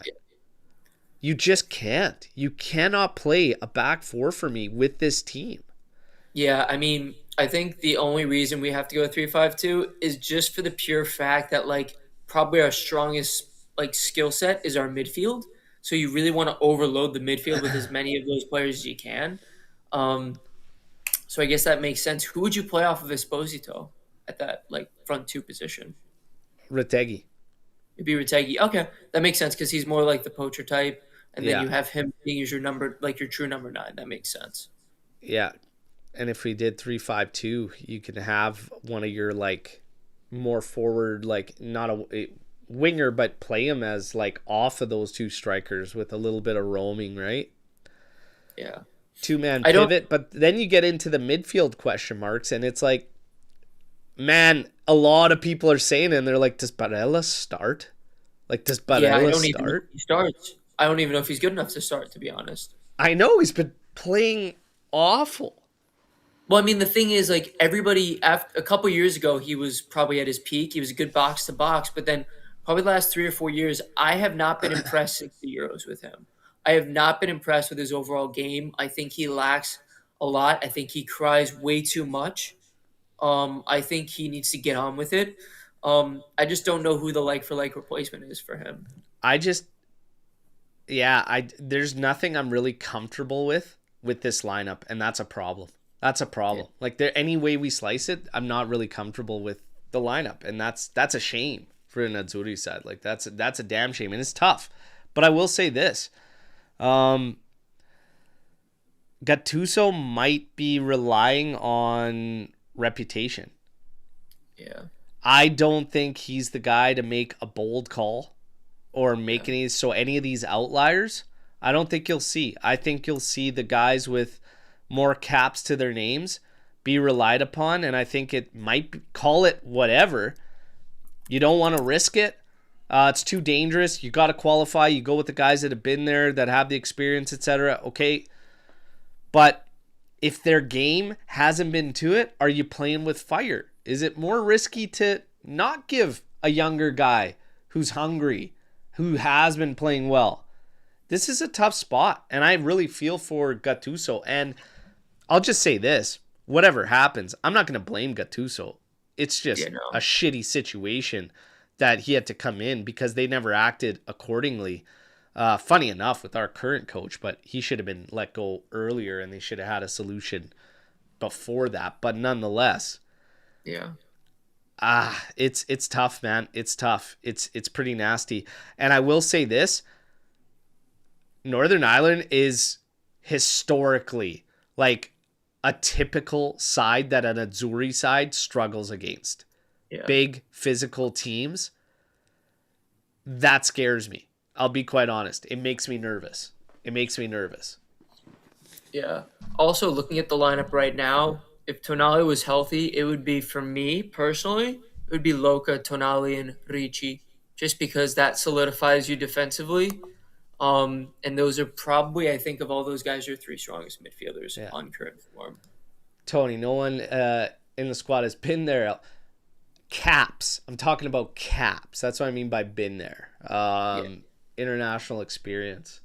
You just can't. You cannot play a back four for me with this team. Yeah, I mean, I think the only reason we have to go 3-5-2 is just for the pure fact that like probably our strongest like skill set is our midfield. So you really want to overload the midfield with as many of those players as you can. So I guess that makes sense. Who would you play off of Esposito at that like front two position? Retegui. It'd be Retegui. Okay, that makes sense because he's more like the poacher type, and then Yeah. you have him being as your number, like your true number 9. That makes sense. Yeah. And if we did 3-5-2, you can have one of your like more forward, like not a winger, but play him as like off of those two strikers with a little bit of roaming, right? Yeah. 2-man I don't- pivot. But then you get into the midfield question marks, and it's like, man, a lot of people are saying it, and they're like, does Barella start? Like, does Yeah, I Barella don't even know start? if he starts. I don't even know if he's good enough to start, to be honest. I know he's been playing awful. Well, I mean, the thing is, like everybody, after a couple years ago, he was probably at his peak. He was a good box to box, but then probably the last 3 or 4 years, I have not been impressed since the Euros with him. I have not been impressed with his overall game. I think he lacks a lot. I think he cries way too much. I think he needs to get on with it. I just don't know who the like for like replacement is for him. I just, yeah, there's nothing I'm really comfortable with this lineup, and that's a problem. That's a Yeah. problem. Like there, any way we slice it, I'm not really comfortable with the lineup, and that's a shame for an Azzurri side. Like that's a damn shame, and it's tough. But I will say this: um, Gattuso might be relying on reputation. Yeah. I don't think he's the guy to make a bold call or Yeah. make any of these outliers. I don't think you'll see. I think you'll see the guys with more caps to their names be relied upon, and I think it might call it whatever. You don't want to risk it. It's too dangerous. You got to qualify. You go with the guys that have been there, that have the experience, etc. Okay, but if their game hasn't been to it, are you playing with fire? Is it more risky to not give a younger guy who's hungry, who has been playing well? This is a tough spot, and I really feel for Gattuso. And I'll just say this: whatever happens, I'm not going to blame Gattuso. It's Yeah. just a No. shitty situation that he had to come in because they never acted accordingly. Funny enough with our current coach, but he should have been let go earlier, and they should have had a solution before that. But nonetheless, Yeah. it's tough, man. It's tough. It's pretty nasty. And I will say this: Northern Ireland is historically like a typical side that an Azzurri side struggles against. Yeah. Big physical teams. That scares me. I'll be quite honest. It makes me nervous. It makes me nervous. Yeah. Also, looking at the lineup right now, if Tonali was healthy, it would be for me personally, it would be Loca, Tonali, and Ricci, just because that solidifies you defensively. And those are probably, I think, of all those guys, your three strongest midfielders Yeah. on current form. Tony, no one in the squad has been there. Caps. I'm talking about caps. That's what I mean by been there. Yeah. International experience.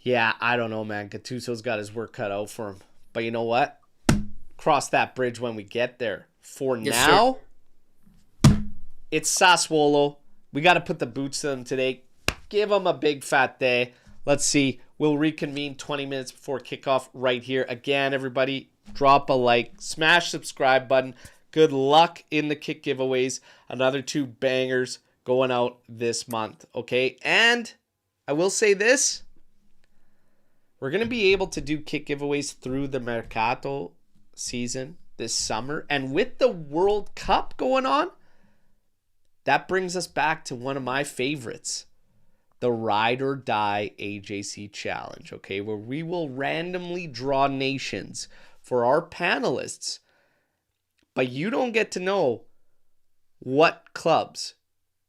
Yeah, I don't know, man. Gattuso's got his work cut out for him. But you know what? Cross that bridge when we get there. For Yes, now, it's Sassuolo. We got to put the boots to them today. Give them a big fat day. Let's see. We'll reconvene 20 minutes before kickoff right here. Again, everybody, drop a like. Smash subscribe button. Good luck in the kick giveaways. Another 2 bangers going out this month. Okay? And I will say this. We're going to be able to do kick giveaways through the Mercato season this summer. And with the World Cup going on, that brings us back to one of my favorites, the Ride or Die AJC Challenge, okay, where we will randomly draw nations for our panelists, but you don't get to know what clubs,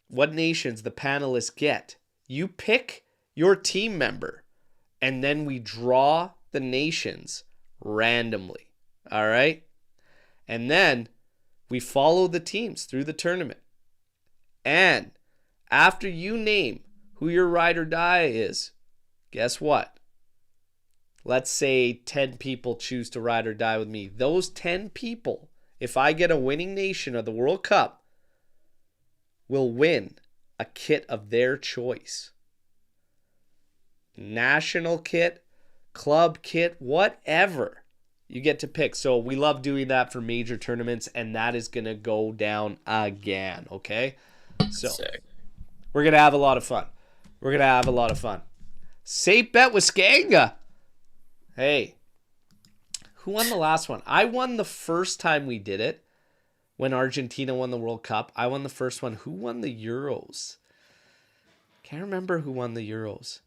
what nations the panelists get. You pick your team member, and then we draw the nations randomly, all right? And then we follow the teams through the tournament. And after you name who your ride or die is, guess what? Let's say 10 people choose to ride or die with me. Those 10 people, if I get a winning nation of the World Cup, will win a kit of their choice. National kit, club kit, whatever. You get to pick. So we love doing that for major tournaments, and that is going to go down again, okay? So Sick. we're going to have a lot of fun. We're going to have a lot of fun. Safe bet with Skanga. Hey, who won the last one? I won the first time we did it when Argentina won the World Cup. I won the first one. Who won the Euros? Can't remember who won the Euros.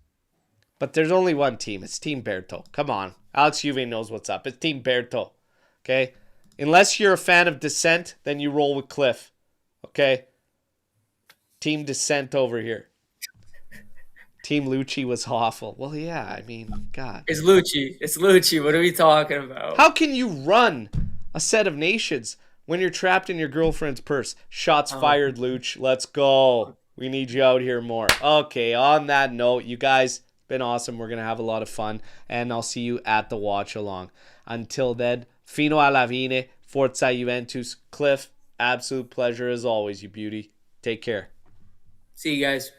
But there's only one team. It's Team Berto. Come on. Alex Juve knows what's up. It's Team Berto. Okay? Unless you're a fan of Descent, then you roll with Cliff. Okay? Team Descent over here. Team Lucci was awful. Well, yeah, I mean, God. It's Lucci. It's Lucci. What are we talking about? How can you run a set of nations when you're trapped in your girlfriend's purse? Shots fired, Luch. Let's go. We need you out here more. Okay, on that note, you guys, been awesome. We're going to have a lot of fun, and I'll see you at the watch along. Until then, fino alla fine, forza Juventus. Cliff, absolute pleasure as always, you beauty. Take care. See you guys.